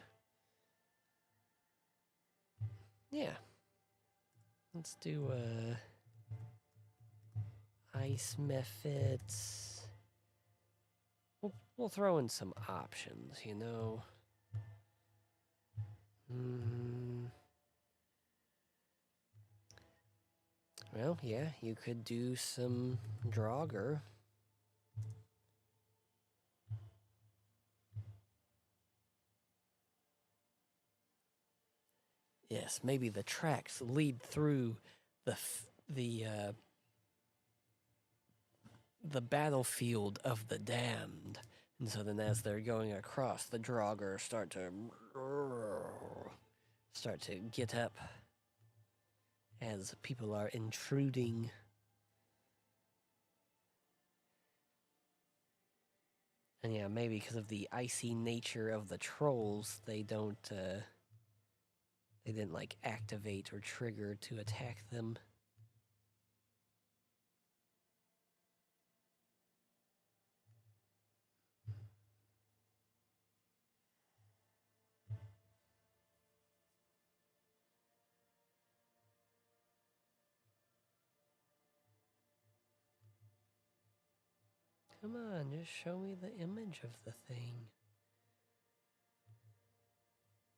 Yeah. Let's do ice mephits. We'll throw in some options, you know. Well, yeah, you could do some Draugr. Yes, maybe the tracks lead through the battlefield of the damned, and so then as they're going across, the Draugr start to get up as people are intruding. And yeah, maybe because of the icy nature of the trolls, they didn't like activate or trigger to attack them. Come on, just show me the image of the thing.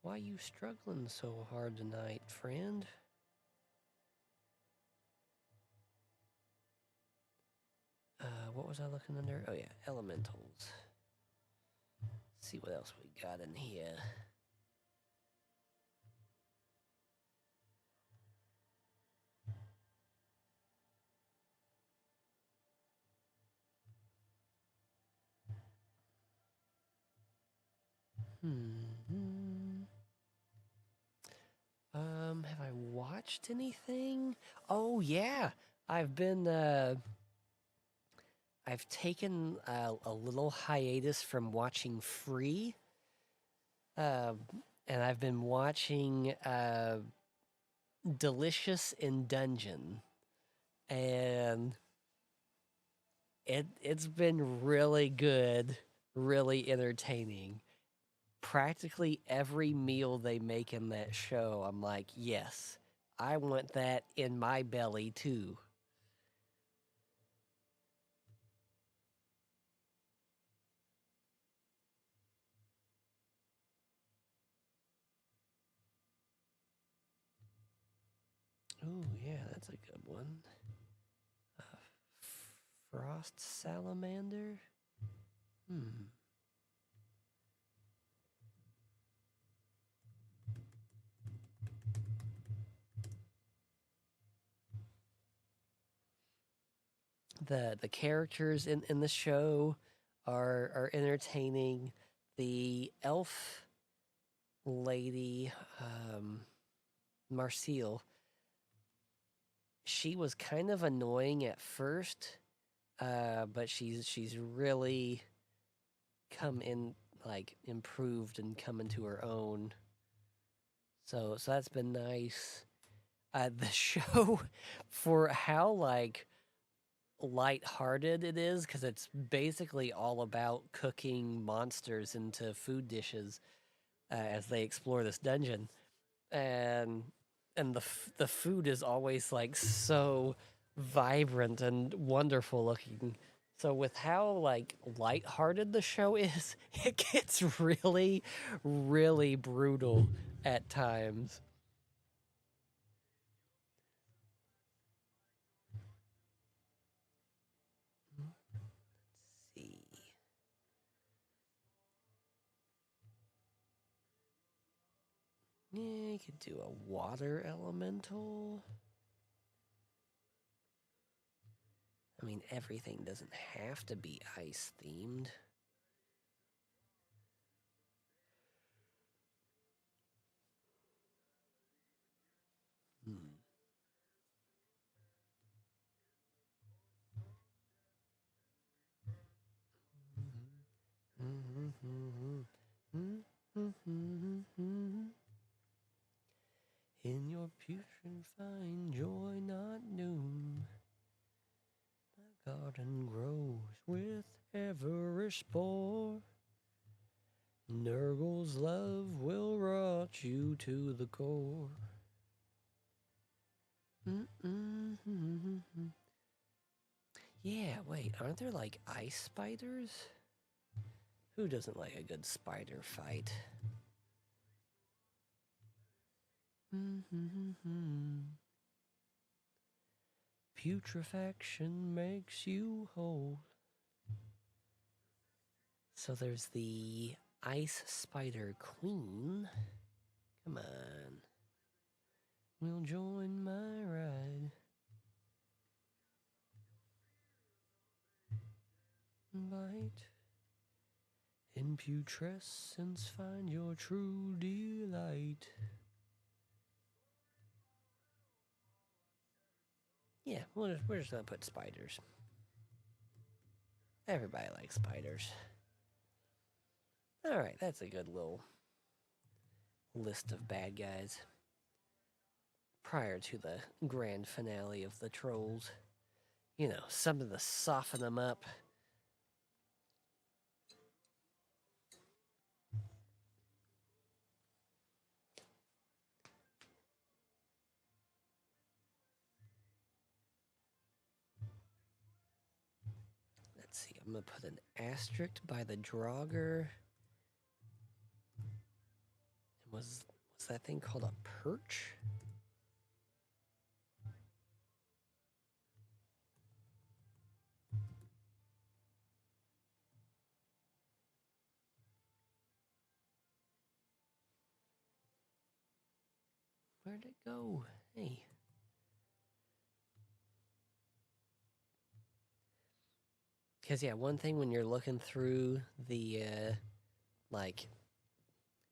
Why you struggling so hard tonight, friend? What was I looking under? Oh yeah, elementals. Let's see what else we got in here. Have I watched anything? Oh yeah, I've been I've taken a little hiatus from watching Free, uh, and I've been watching Delicious in Dungeon, and it's been really good, really entertaining. Practically every meal they make in that show, I'm like, yes, I want that in my belly too. Oh yeah, that's a good one. Uh, Frost salamander. Hmm. The characters in the show are entertaining. The elf lady, Marcille, she was kind of annoying at first, but she's really come in, like, improved and come into her own. So that's been nice. The show, for how like lighthearted it is, because it's basically all about cooking monsters into food dishes as they explore this dungeon, and the food is always like so vibrant and wonderful looking. So with how like lighthearted the show is, it gets really, really brutal at times. Let's see. Yeah, you could do a water elemental. I mean, everything doesn't have to be ice themed. Hmm. In your putrid find joy not noon. My garden grows with every spore. Nurgle's love will rot you to the core. Yeah, wait, aren't there like ice spiders? Who doesn't like a good spider fight? Putrefaction makes you whole. So there's the Ice Spider Queen. Come on. Will join my ride. Bite. In putrescence find your true delight. Yeah, we're just gonna put spiders. Everybody likes spiders. Alright, that's a good little list of bad guys. Prior to the grand finale of the trolls. You know, something to soften them up. Let's see, I'm gonna put an asterisk by the Draugr. And was that thing called a perch? Where'd it go? Hey. Because, yeah, one thing when you're looking through the, like,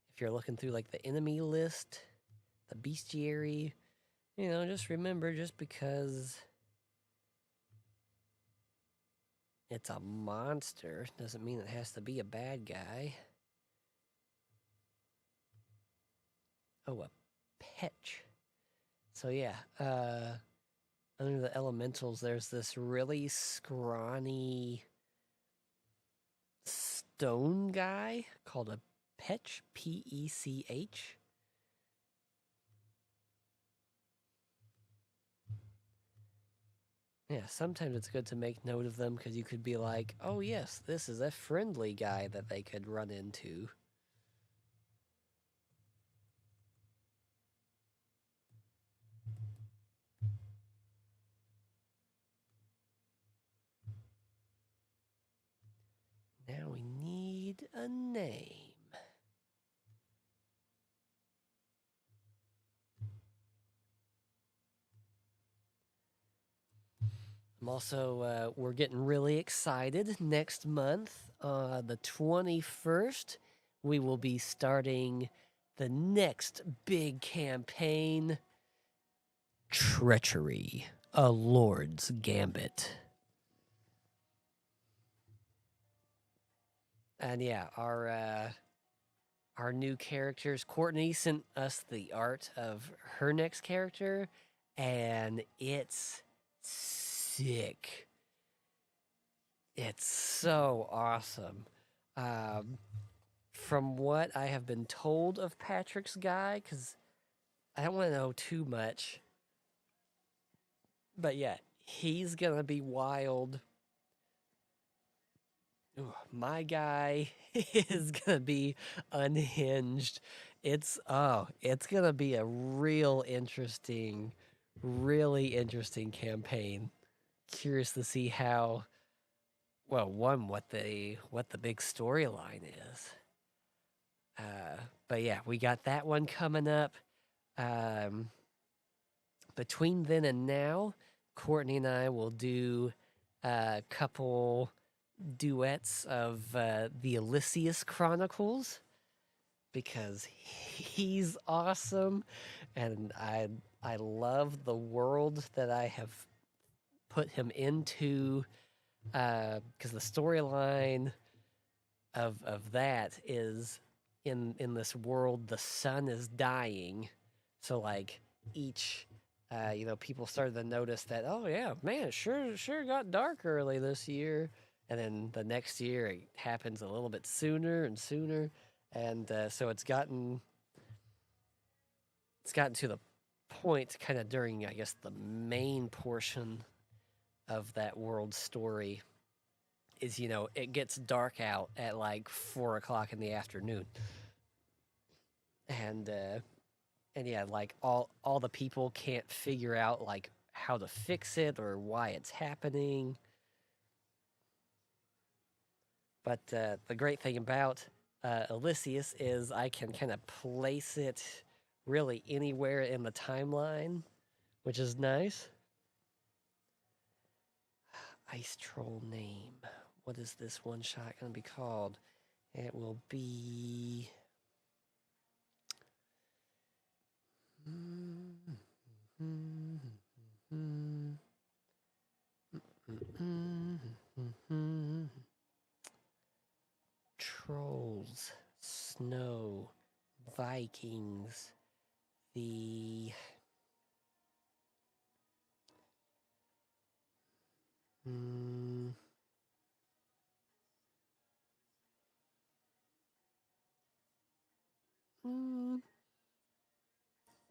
if you're looking through, like, the enemy list, the bestiary, you know, just remember, just because it's a monster doesn't mean it has to be a bad guy. Oh, a petch. So, yeah, under the elementals, there's this really scrawny stone guy called a petch, P-E-C-H. Yeah, sometimes it's good to make note of them because you could be like, oh yes, this is a friendly guy that they could run into. Now we need a name. I'm also, we're getting really excited. Next month, the 21st, we will be starting the next big campaign, Treachery, a Lord's Gambit. And yeah, our new characters, Courtney sent us the art of her next character, and it's sick. It's so awesome. From what I have been told of Patrick's guy, because I don't want to know too much, but yeah, he's gonna be wild. Ooh, my guy is gonna be unhinged. It's gonna be a really interesting campaign. Curious to see how, well, one, what the big storyline is. But yeah, we got that one coming up. Between then and now, Courtney and I will do a couple duets of the Elysius Chronicles because he's awesome, and I love the world that I have put him into. Because the storyline of that is in this world, the sun is dying, so like each. People started to notice that. Oh yeah, man, it sure got dark early this year, and then the next year it happens a little bit sooner and sooner, and so it's gotten to the point, kind of during, I guess, the main portion of that world story is, it gets dark out at like 4 o'clock in the afternoon, and yeah, like all the people can't figure out like how to fix it or why it's happening. But the great thing about Elysius is I can kind of place it really anywhere in the timeline, which is nice. Ice Troll name. What is this one shot going to be called? It will be. Trolls, snow, Vikings, the.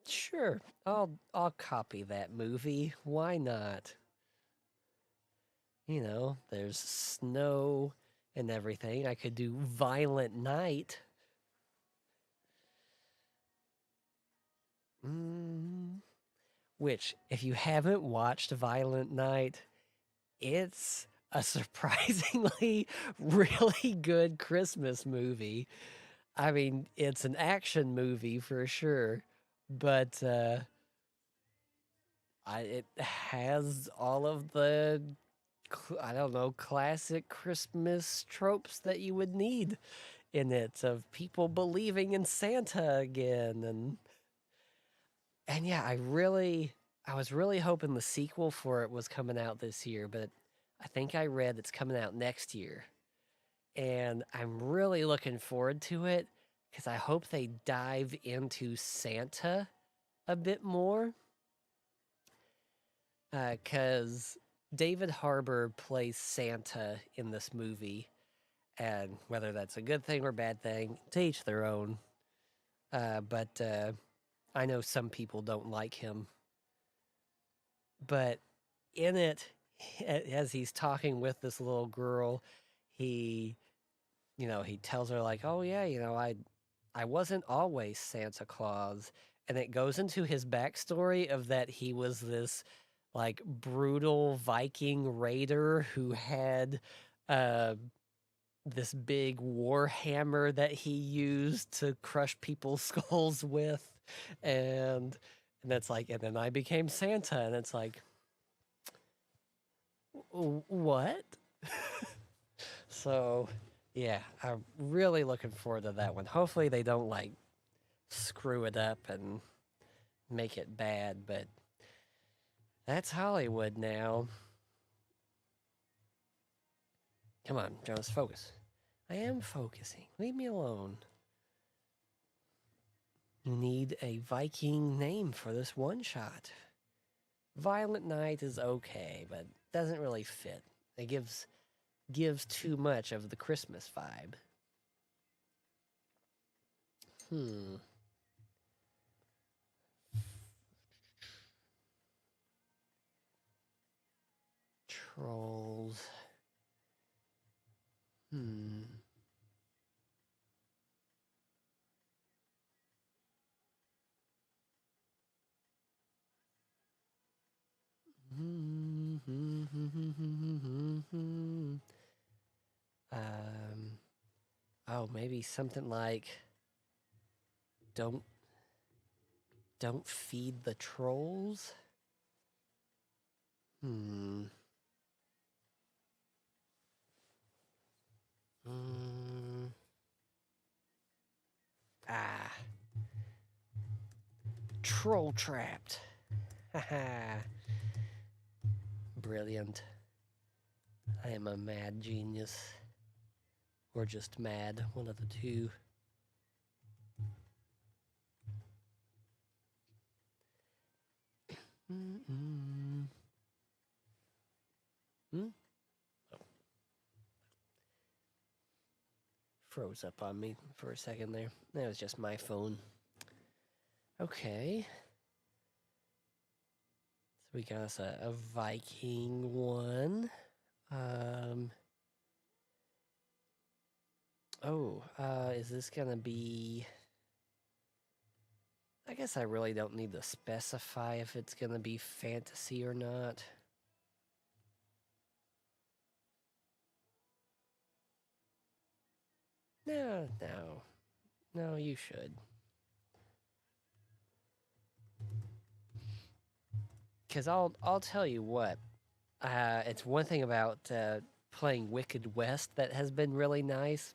Sure, I'll copy that movie. Why not? There's snow and everything. I could do Violent Night. Mm, which, if you haven't watched Violent Night, it's a surprisingly really good Christmas movie. I mean, it's an action movie for sure, but it has all of the I don't know, classic Christmas tropes that you would need in it of people believing in Santa again and yeah, I was really hoping the sequel for it was coming out this year, but I think I read it's coming out next year. And I'm really looking forward to it cuz I hope they dive into Santa a bit more cuz David Harbour plays Santa in this movie, and whether that's a good thing or bad thing, to each their own. But I know some people don't like him. But in it, as he's talking with this little girl, he, he tells her like, "Oh yeah, I wasn't always Santa Claus," and it goes into his backstory of that he was this like brutal Viking raider who had uh this big war hammer that he used to crush people's skulls with, and that's like, and then I became Santa, and it's like, what? So yeah, I'm really looking forward to that one. Hopefully they don't like screw it up and make it bad, but that's Hollywood now. Come on, Jonas, focus. I am focusing. Leave me alone. You need a Viking name for this one shot. Violent Night is okay, but doesn't really fit. It gives too much of the Christmas vibe. Hmm. Trolls. Hmm. um. Oh, maybe something like don't don't feed the trolls. Hmm. Mm. Ah. Troll trapped. Haha. Brilliant. I am a mad genius. Or just mad, one of the two. Mm-mm. Hmm? Oh, froze up on me for a second there. That was just my phone. Okay. So we got us a Viking one. Um. Oh, is this gonna be? I guess I really don't need to specify if it's gonna be fantasy or not. No, no, no. You should. Cause I'll tell you what. It's one thing about playing Wicked West that has been really nice.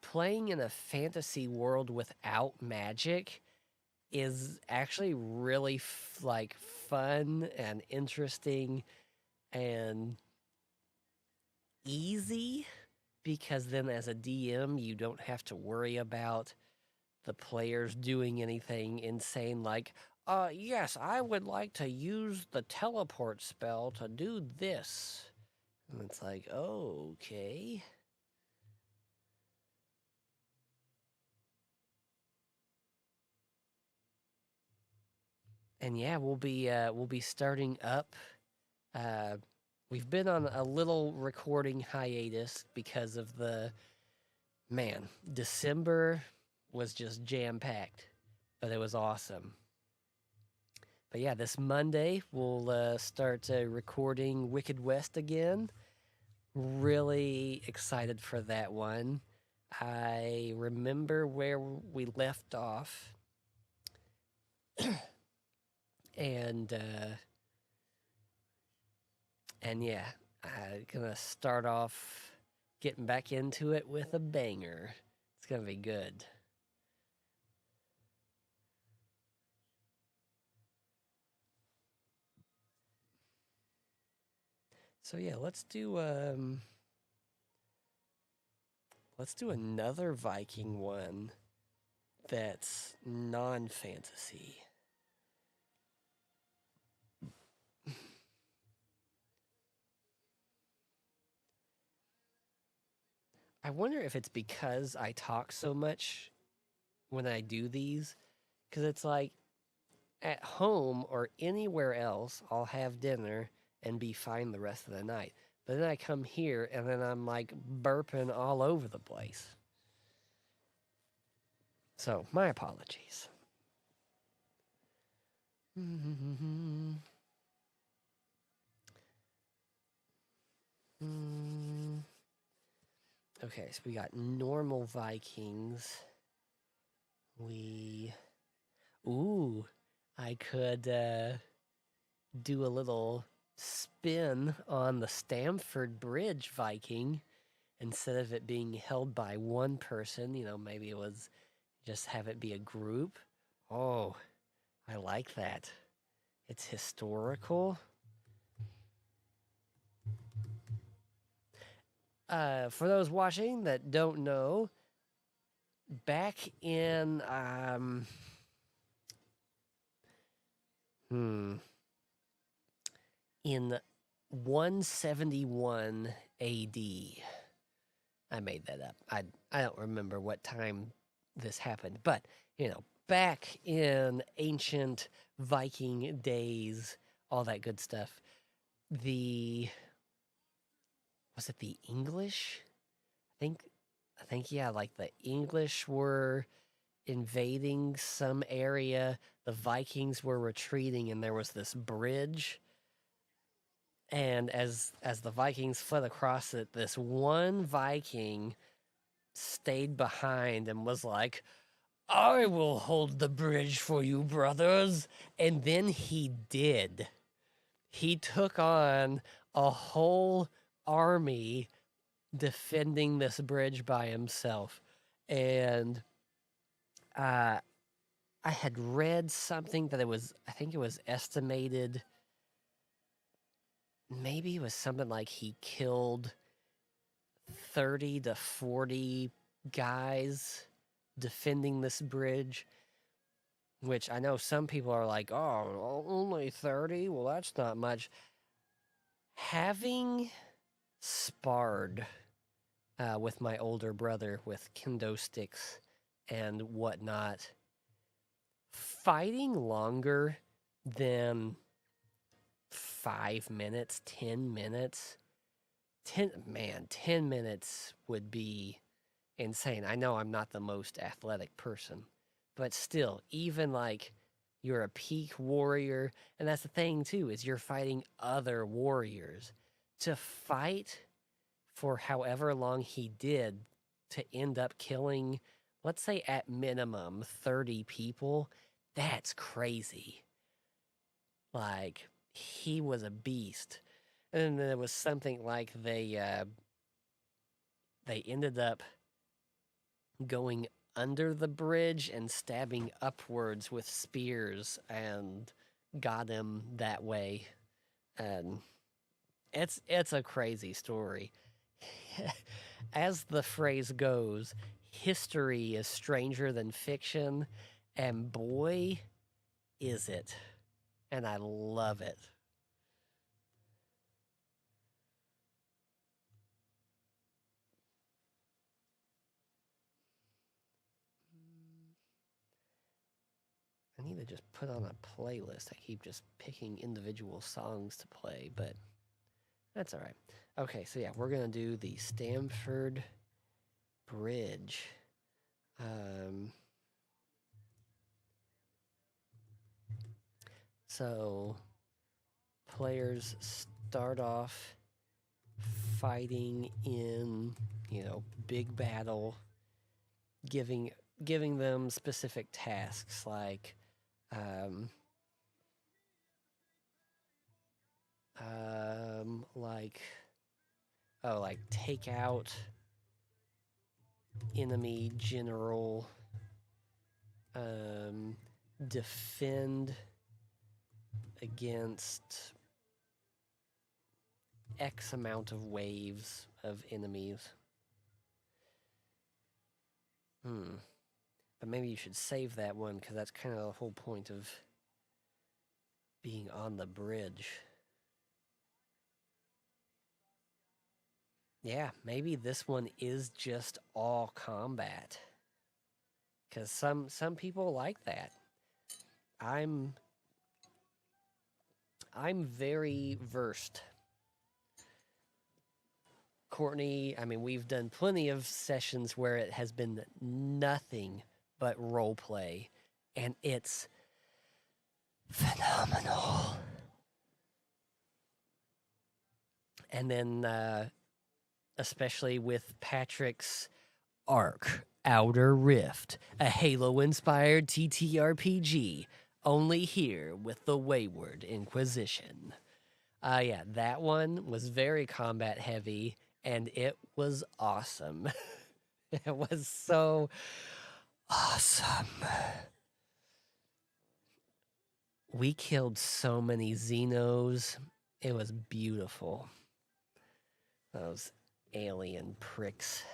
Playing in a fantasy world without magic is actually really like fun and interesting and easy because then as a DM you don't have to worry about the players doing anything insane like yes, I would like to use the teleport spell to do this. And it's like, oh, okay. And yeah, we'll be starting up. Uh, we've been on a little recording hiatus because of the man. December was just jam-packed, but it was awesome. But yeah, this Monday we'll start recording Wicked West again. Really excited for that one. I remember where we left off, and yeah, I'm gonna start off getting back into it with a banger. It's gonna be good. So yeah, let's do another Viking one that's non-fantasy. I wonder if it's because I talk so much when I do these, because it's like at home or anywhere else, I'll have dinner and be fine the rest of the night. But then I come here and then I'm like burping all over the place. So, my apologies. Okay, so we got normal Vikings. I could do a little spin on the Stamford Bridge Viking instead of it being held by one person. Maybe it was just have it be a group. Oh, I like that. It's historical. For those watching that don't know, back in in 171 AD. I made that up. I don't remember what time this happened, but back in ancient Viking days, all that good stuff. Was it the English? I think yeah, like the English were invading some area, the Vikings were retreating, and there was this bridge. And as the Vikings fled across it, this one Viking stayed behind and was like, I will hold the bridge for you, brothers. And then he did. He took on a whole army defending this bridge by himself. And I had read something that I think it was estimated, maybe it was something like he killed 30 to 40 guys defending this bridge, which I know some people are like, oh, only 30? Well, that's not much. Having sparred with my older brother with kendo sticks and whatnot, fighting longer than 5 minutes, 10 minutes, 10 minutes would be insane. I know I'm not the most athletic person, but still, even like you're a peak warrior, and that's the thing too, is you're fighting other warriors. To fight for however long he did to end up killing, let's say at minimum 30 people, that's crazy. Like, he was a beast. And then there was something like they ended up going under the bridge and stabbing upwards with spears and got him that way. And it's a crazy story. As the phrase goes, history is stranger than fiction, and boy, is it. And I love it. I need to just put on a playlist. I keep just picking individual songs to play, but that's all right. Okay, so yeah, we're going to do the Stamford Bridge. So players start off fighting in, big battle, giving them specific tasks um, like take out enemy general, defend against X amount of waves of enemies. But maybe you should save that one, because that's kind of the whole point of being on the bridge. Yeah, maybe this one is just all combat. Because some people like that. I'm very versed. Courtney, I mean, we've done plenty of sessions where it has been nothing but role play, and it's phenomenal. And then, especially with Patrick's Arc Outer Rift, a Halo-inspired TTRPG, only here with the Wayward Inquisition. Yeah, that one was very combat heavy, and it was awesome. It was so awesome. We killed so many Xenos. It was beautiful. Those alien pricks.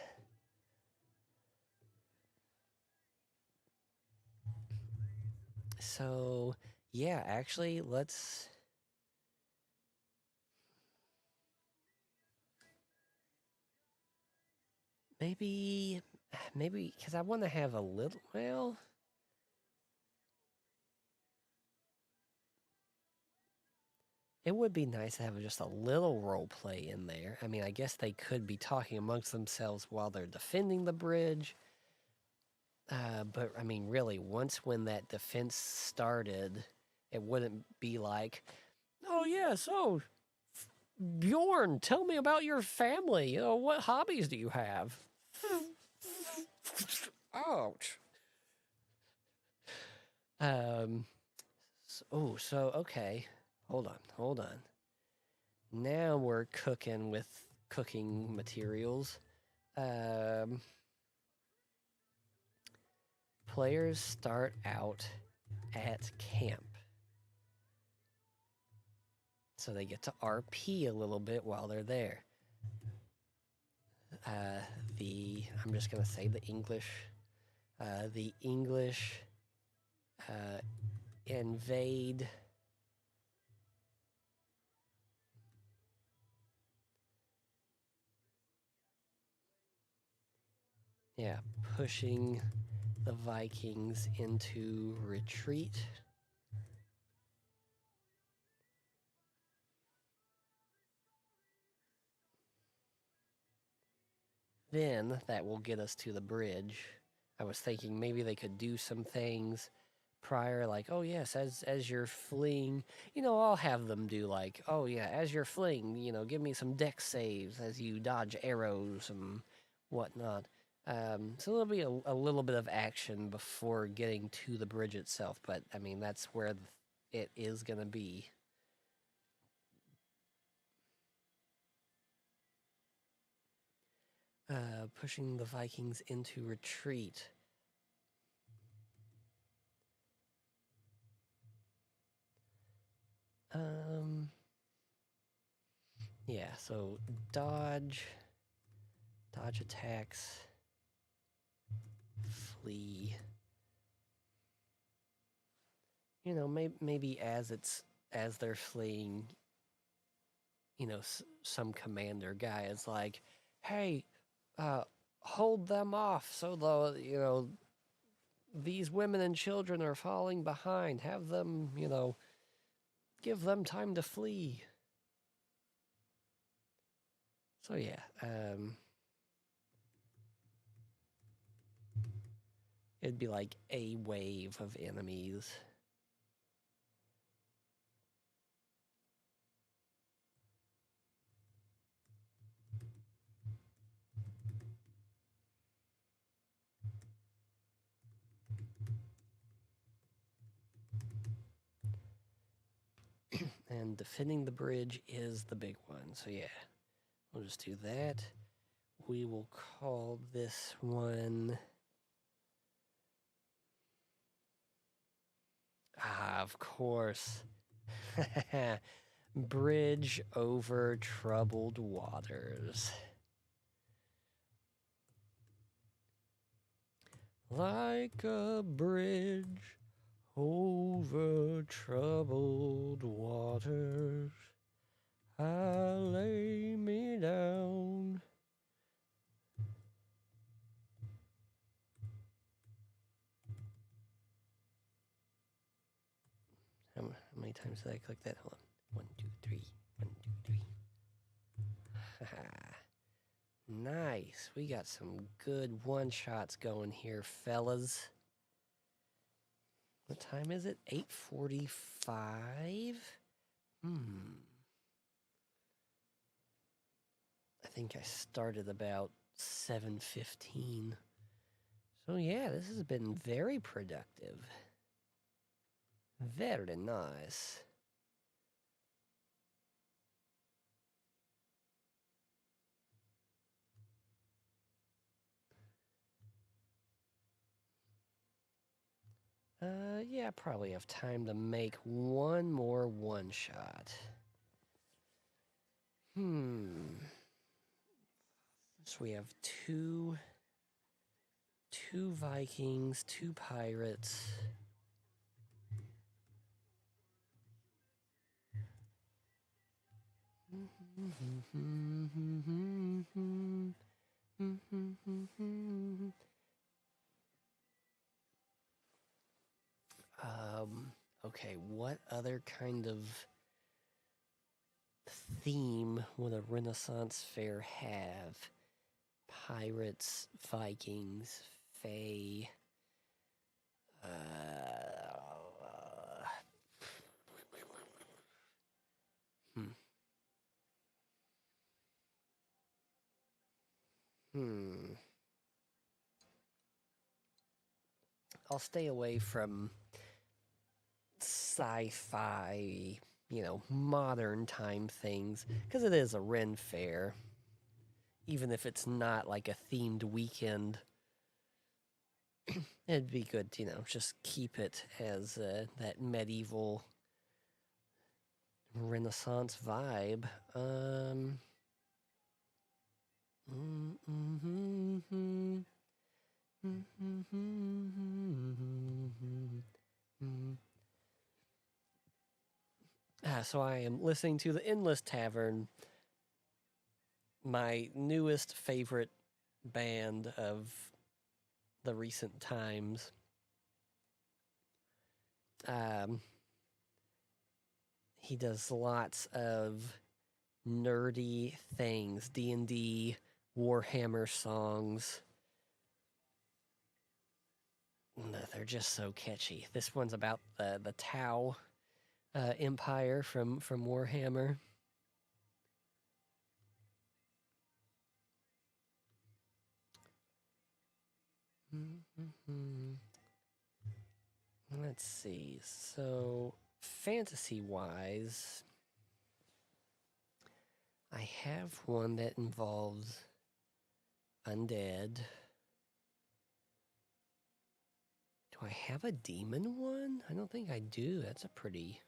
So, yeah, actually, let's... Maybe, because I want to have a little... Well... It would be nice to have just a little role play in there. I mean, I guess they could be talking amongst themselves while they're defending the bridge. But, I mean, really, when that defense started, it wouldn't be like, oh, yeah, so, Bjorn, tell me about your family. What hobbies do you have? Ouch. Okay. Hold on. Now we're cooking with cooking materials. Players start out at camp. So they get to RP a little bit while they're there. I'm just going to say the English. The English invade... Yeah, pushing the Vikings into retreat. Then that will get us to the bridge. I was thinking maybe they could do some things prior, like, oh yes, as you're fleeing, I'll have them do like, oh yeah, as you're fleeing, give me some dex saves as you dodge arrows and whatnot. So there'll be a little bit of action before getting to the bridge itself, but I mean, that's where it is going to be. Pushing the Vikings into retreat. Yeah, so dodge attacks, flee. Maybe as they're fleeing, some commander guy is like, hey, hold them off so these women and children are falling behind. Have them, give them time to flee. So yeah, it'd be like a wave of enemies. And defending the bridge is the big one. So yeah, we'll just do that. We will call this one... of course. Bridge over troubled waters. Like a bridge over troubled waters, I lay me down. How many times did I click that? Hold on. 1, 2, 3. 1, 2, 3. Nice. We got some good one-shots going here, fellas. What time is it? 8:45? I think I started about 7:15. So yeah, this has been very productive. Very nice. Yeah, I probably have time to make one more one-shot. So we have two Vikings, 2 pirates. Okay, what other kind of theme would a Renaissance fair have? Pirates, Vikings, Fae. I'll stay away from sci-fi, modern time things, because it is a Ren fair. Even if it's not like a themed weekend, it'd be good to, just keep it as that medieval Renaissance vibe. So I am listening to the Endless Tavern, my newest favorite band of the recent times. He does lots of nerdy things, D&D, Warhammer songs. They're just so catchy. This one's about the Tau Empire from Warhammer. Let's see. So, fantasy-wise, I have one that involves undead. Do I have a demon one? I don't think I do. That's a pretty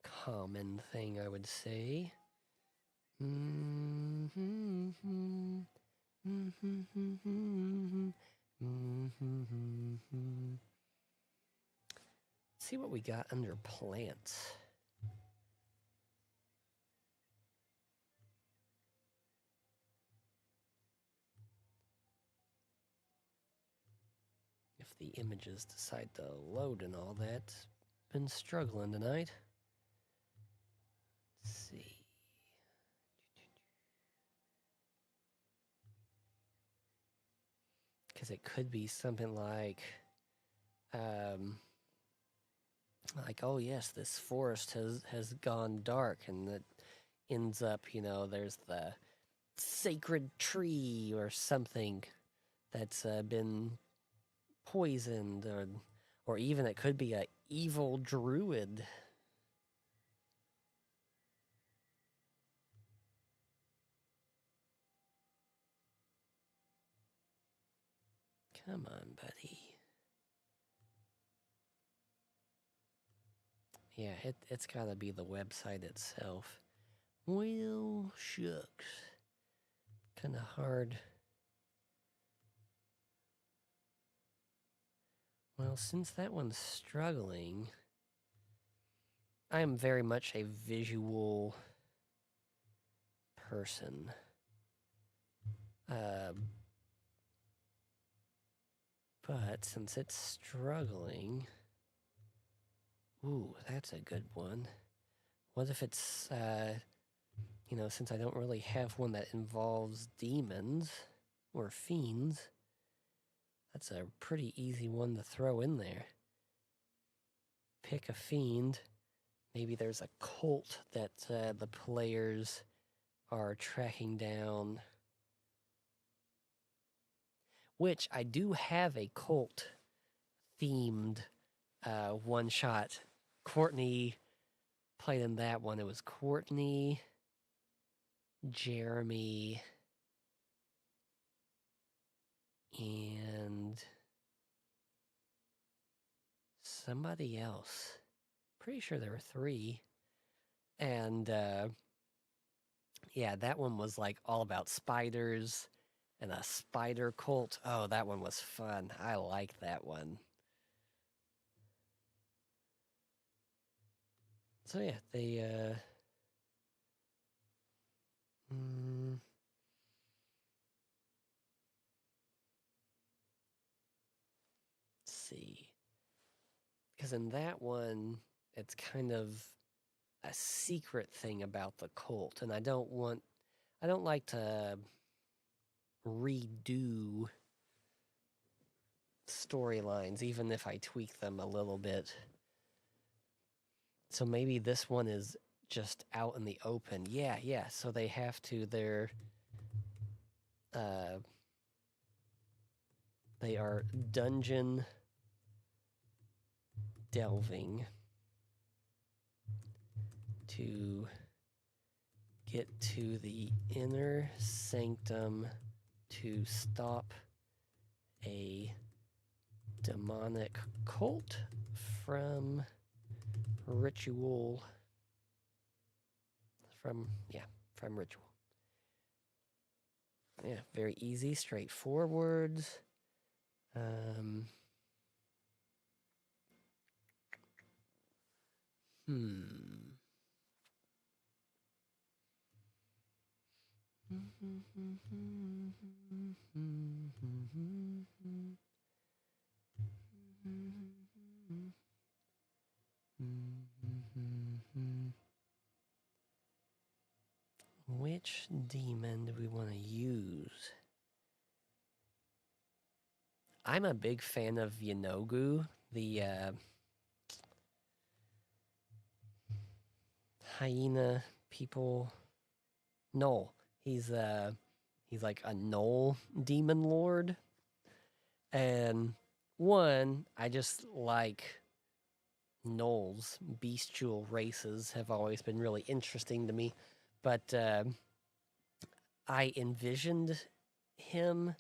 common thing, I would say. Let's see what we got under plants. If the images decide to load and all that. Been struggling tonight. Let's see. Because it could be something like, oh yes, this forest has gone dark, and that ends up, there's the sacred tree or something that's been poisoned, or even it could be a evil druid. Come on, buddy. Yeah, it's gotta be the website itself. Well, shucks. Kinda hard. Well, since that one's struggling, I am very much a visual person. But since it's struggling... Ooh, that's a good one. What if it's, since I don't really have one that involves demons or fiends, that's a pretty easy one to throw in there. Pick a fiend. Maybe there's a cult that the players are tracking down. Which I do have a cult themed one shot. Courtney played in that one. It was Courtney, Jeremy, and somebody else. Pretty sure there were 3. And yeah, that one was like all about spiders and a spider cult. Oh, that one was fun. I like that one. So yeah, they let's see. Because in that one, it's kind of a secret thing about the cult, and I don't like to redo storylines, even if I tweak them a little bit. So maybe this one is just out in the open. Yeah. So they have to, they are dungeon delving to get to the inner sanctum to stop a demonic cult from ritual. From ritual. Yeah, very easy, straightforward. Which demon do we want to use? I'm a big fan of Yanogu, the hyena people. Gnoll. He's like a gnoll demon lord. And one, I just like gnolls. Bestial races have always been really interesting to me. But I envisioned him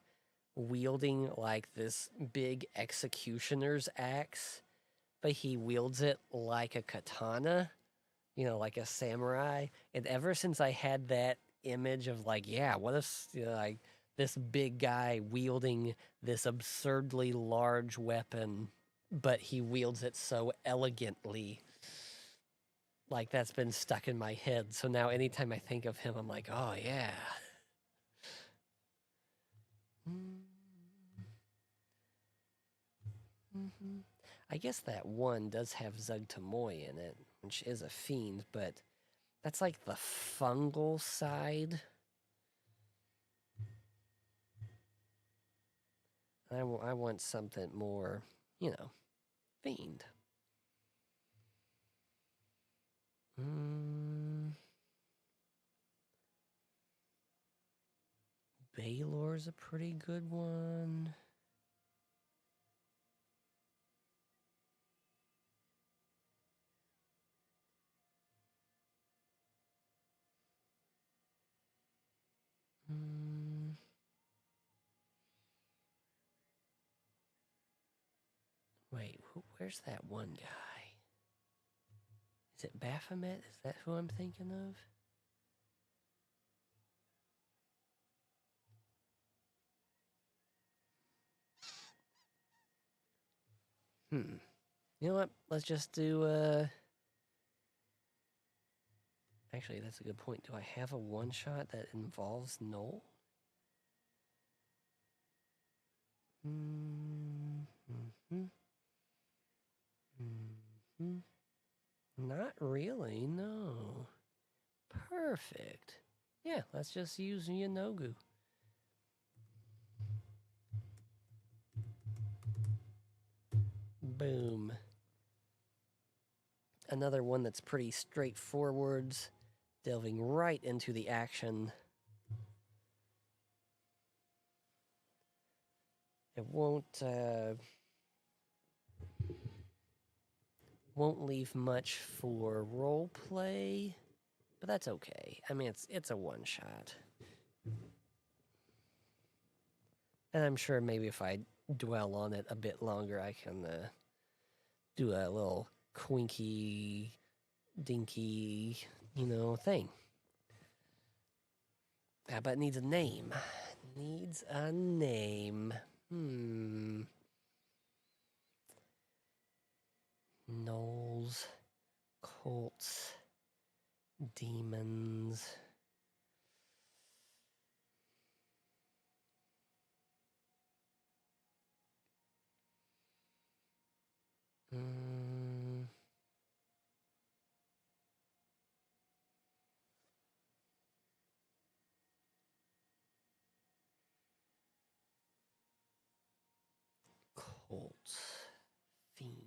wielding like this big executioner's axe, but he wields it like a katana, like a samurai. And ever since I had that image of like, yeah, what if like this big guy wielding this absurdly large weapon, but he wields it so elegantly. Like that's been stuck in my head. So now anytime I think of him, I'm like, oh yeah. I guess that one does have Zugtamoy in it, which is a fiend, but that's like the fungal side. I want something more, fiend. Baylor's a pretty good one. where's that one guy? Is it Baphomet? Is that who I'm thinking of? You know what? Let's just do, Actually, that's a good point. Do I have a one-shot that involves Noel? Not really, no. Perfect. Yeah, let's just use Yanogu. Boom. Another one that's pretty straightforward, delving right into the action. It won't leave much for role play, but that's okay. I mean, it's a one shot, and I'm sure maybe if I dwell on it a bit longer, I can do a little quinky, dinky, thing. But it needs a name. Needs a name. Gnolls, cults, demons. Cults, fiends.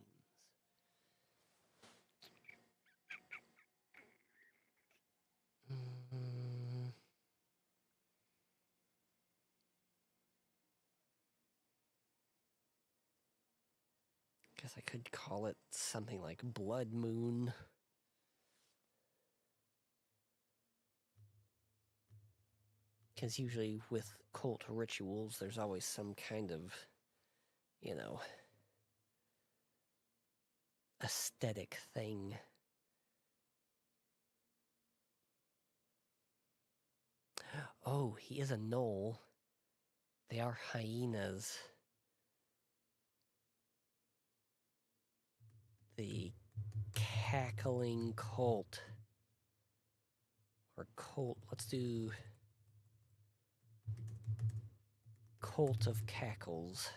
Guess I could call it something like Blood Moon. Because usually with cult rituals, there's always some kind of, aesthetic thing. Oh, he is a gnoll. They are hyenas. The cackling cult. Or cult. Let's do Cult of Cackles.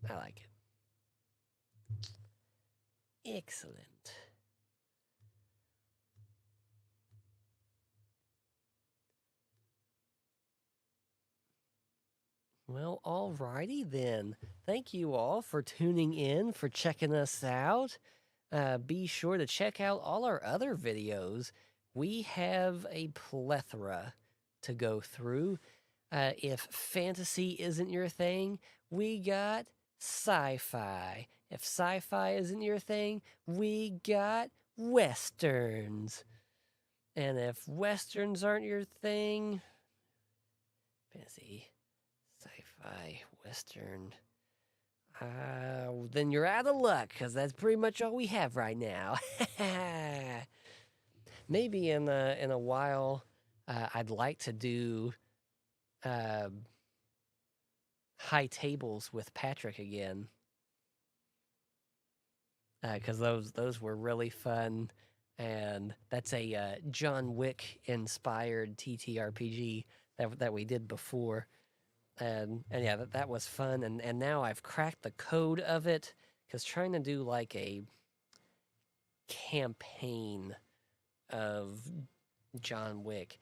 I like it. Excellent. Well, alrighty then. Thank you all for tuning in, for checking us out. Be sure to check out all our other videos. We have a plethora to go through. If fantasy isn't your thing, we got sci-fi. If sci-fi isn't your thing, we got westerns. And if westerns aren't your thing, fantasy, sci-fi, western, then you're out of luck, because that's pretty much all we have right now. Maybe in a while, I'd like to do high tables with Patrick again, because those were really fun, and that's a John Wick inspired TTRPG that we did before, and yeah, that was fun, and now I've cracked the code of it, because trying to do like a campaign of John Wick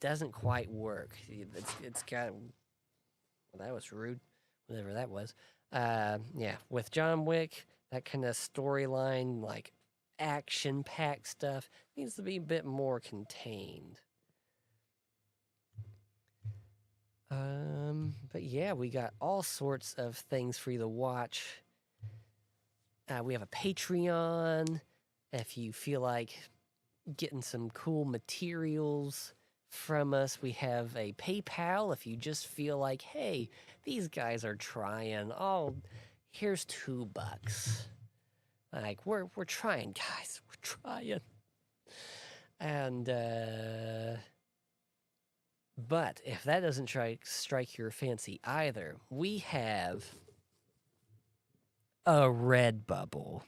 doesn't quite work. It's got, well, that was rude, whatever that was. Yeah, with John Wick, that kind of storyline, like action-packed stuff, needs to be a bit more contained. But yeah, we got all sorts of things for you to watch. We have a Patreon. If you feel like getting some cool materials from us. We have a PayPal if you just feel like, hey, these guys are trying. Oh, here's $2. Like, we're trying, guys. We're trying. And, but if that doesn't strike your fancy either, we have a Redbubble.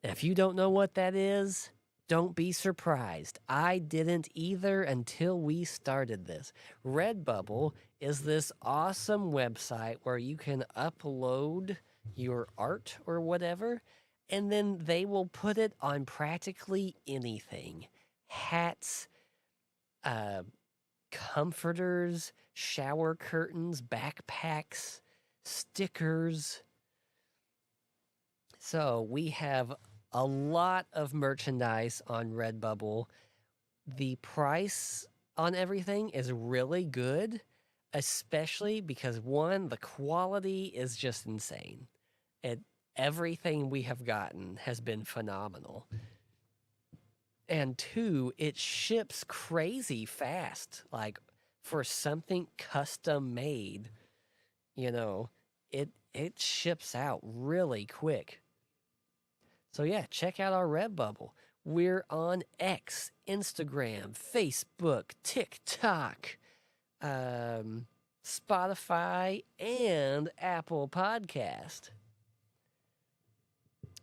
If you don't know what that is, don't be surprised. I didn't either until we started this. Redbubble is this awesome website where you can upload your art or whatever, and then they will put it on practically anything. Hats, comforters, shower curtains, backpacks, stickers. So we have a lot of merchandise on Redbubble. The price on everything is really good, especially because one, the quality is just insane. Everything we have gotten has been phenomenal. And two, it ships crazy fast. Like for something custom made, it ships out really quick. So yeah, check out our Redbubble. We're on X, Instagram, Facebook, TikTok, Spotify, and Apple Podcast.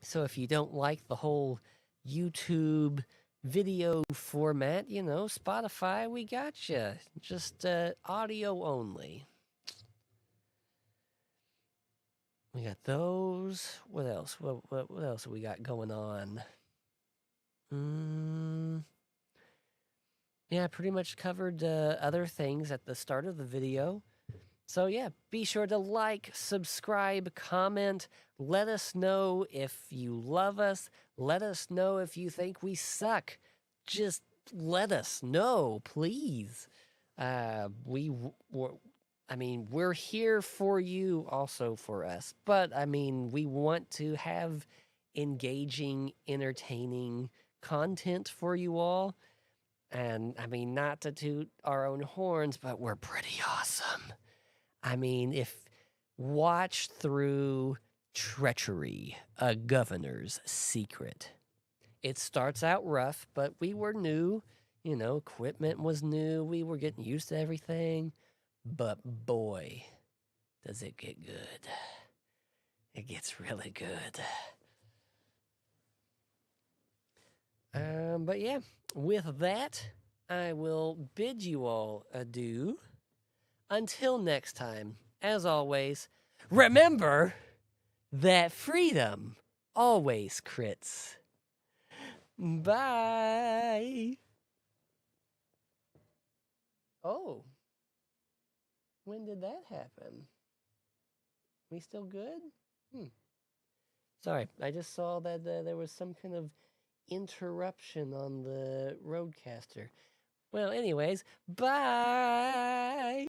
So if you don't like the whole YouTube video format, Spotify, we got you. Just audio only. We got those. What else? What else have we got going on? Yeah, pretty much covered other things at the start of the video. So yeah, be sure to like, subscribe, comment. Let us know if you love us. Let us know if you think we suck. Just let us know, please. We're here for you, also for us. But, we want to have engaging, entertaining content for you all. And, not to toot our own horns, but we're pretty awesome. If watch through Treachery, a Governor's Secret. It starts out rough, but we were new. Equipment was new. We were getting used to everything. But boy, does it get good. It gets really good. But yeah, with that, I will bid you all adieu. Until next time, as always, remember that freedom always crits. Bye. Oh. When did that happen? We still good? Sorry, I just saw that there was some kind of interruption on the roadcaster. Well, anyways, bye!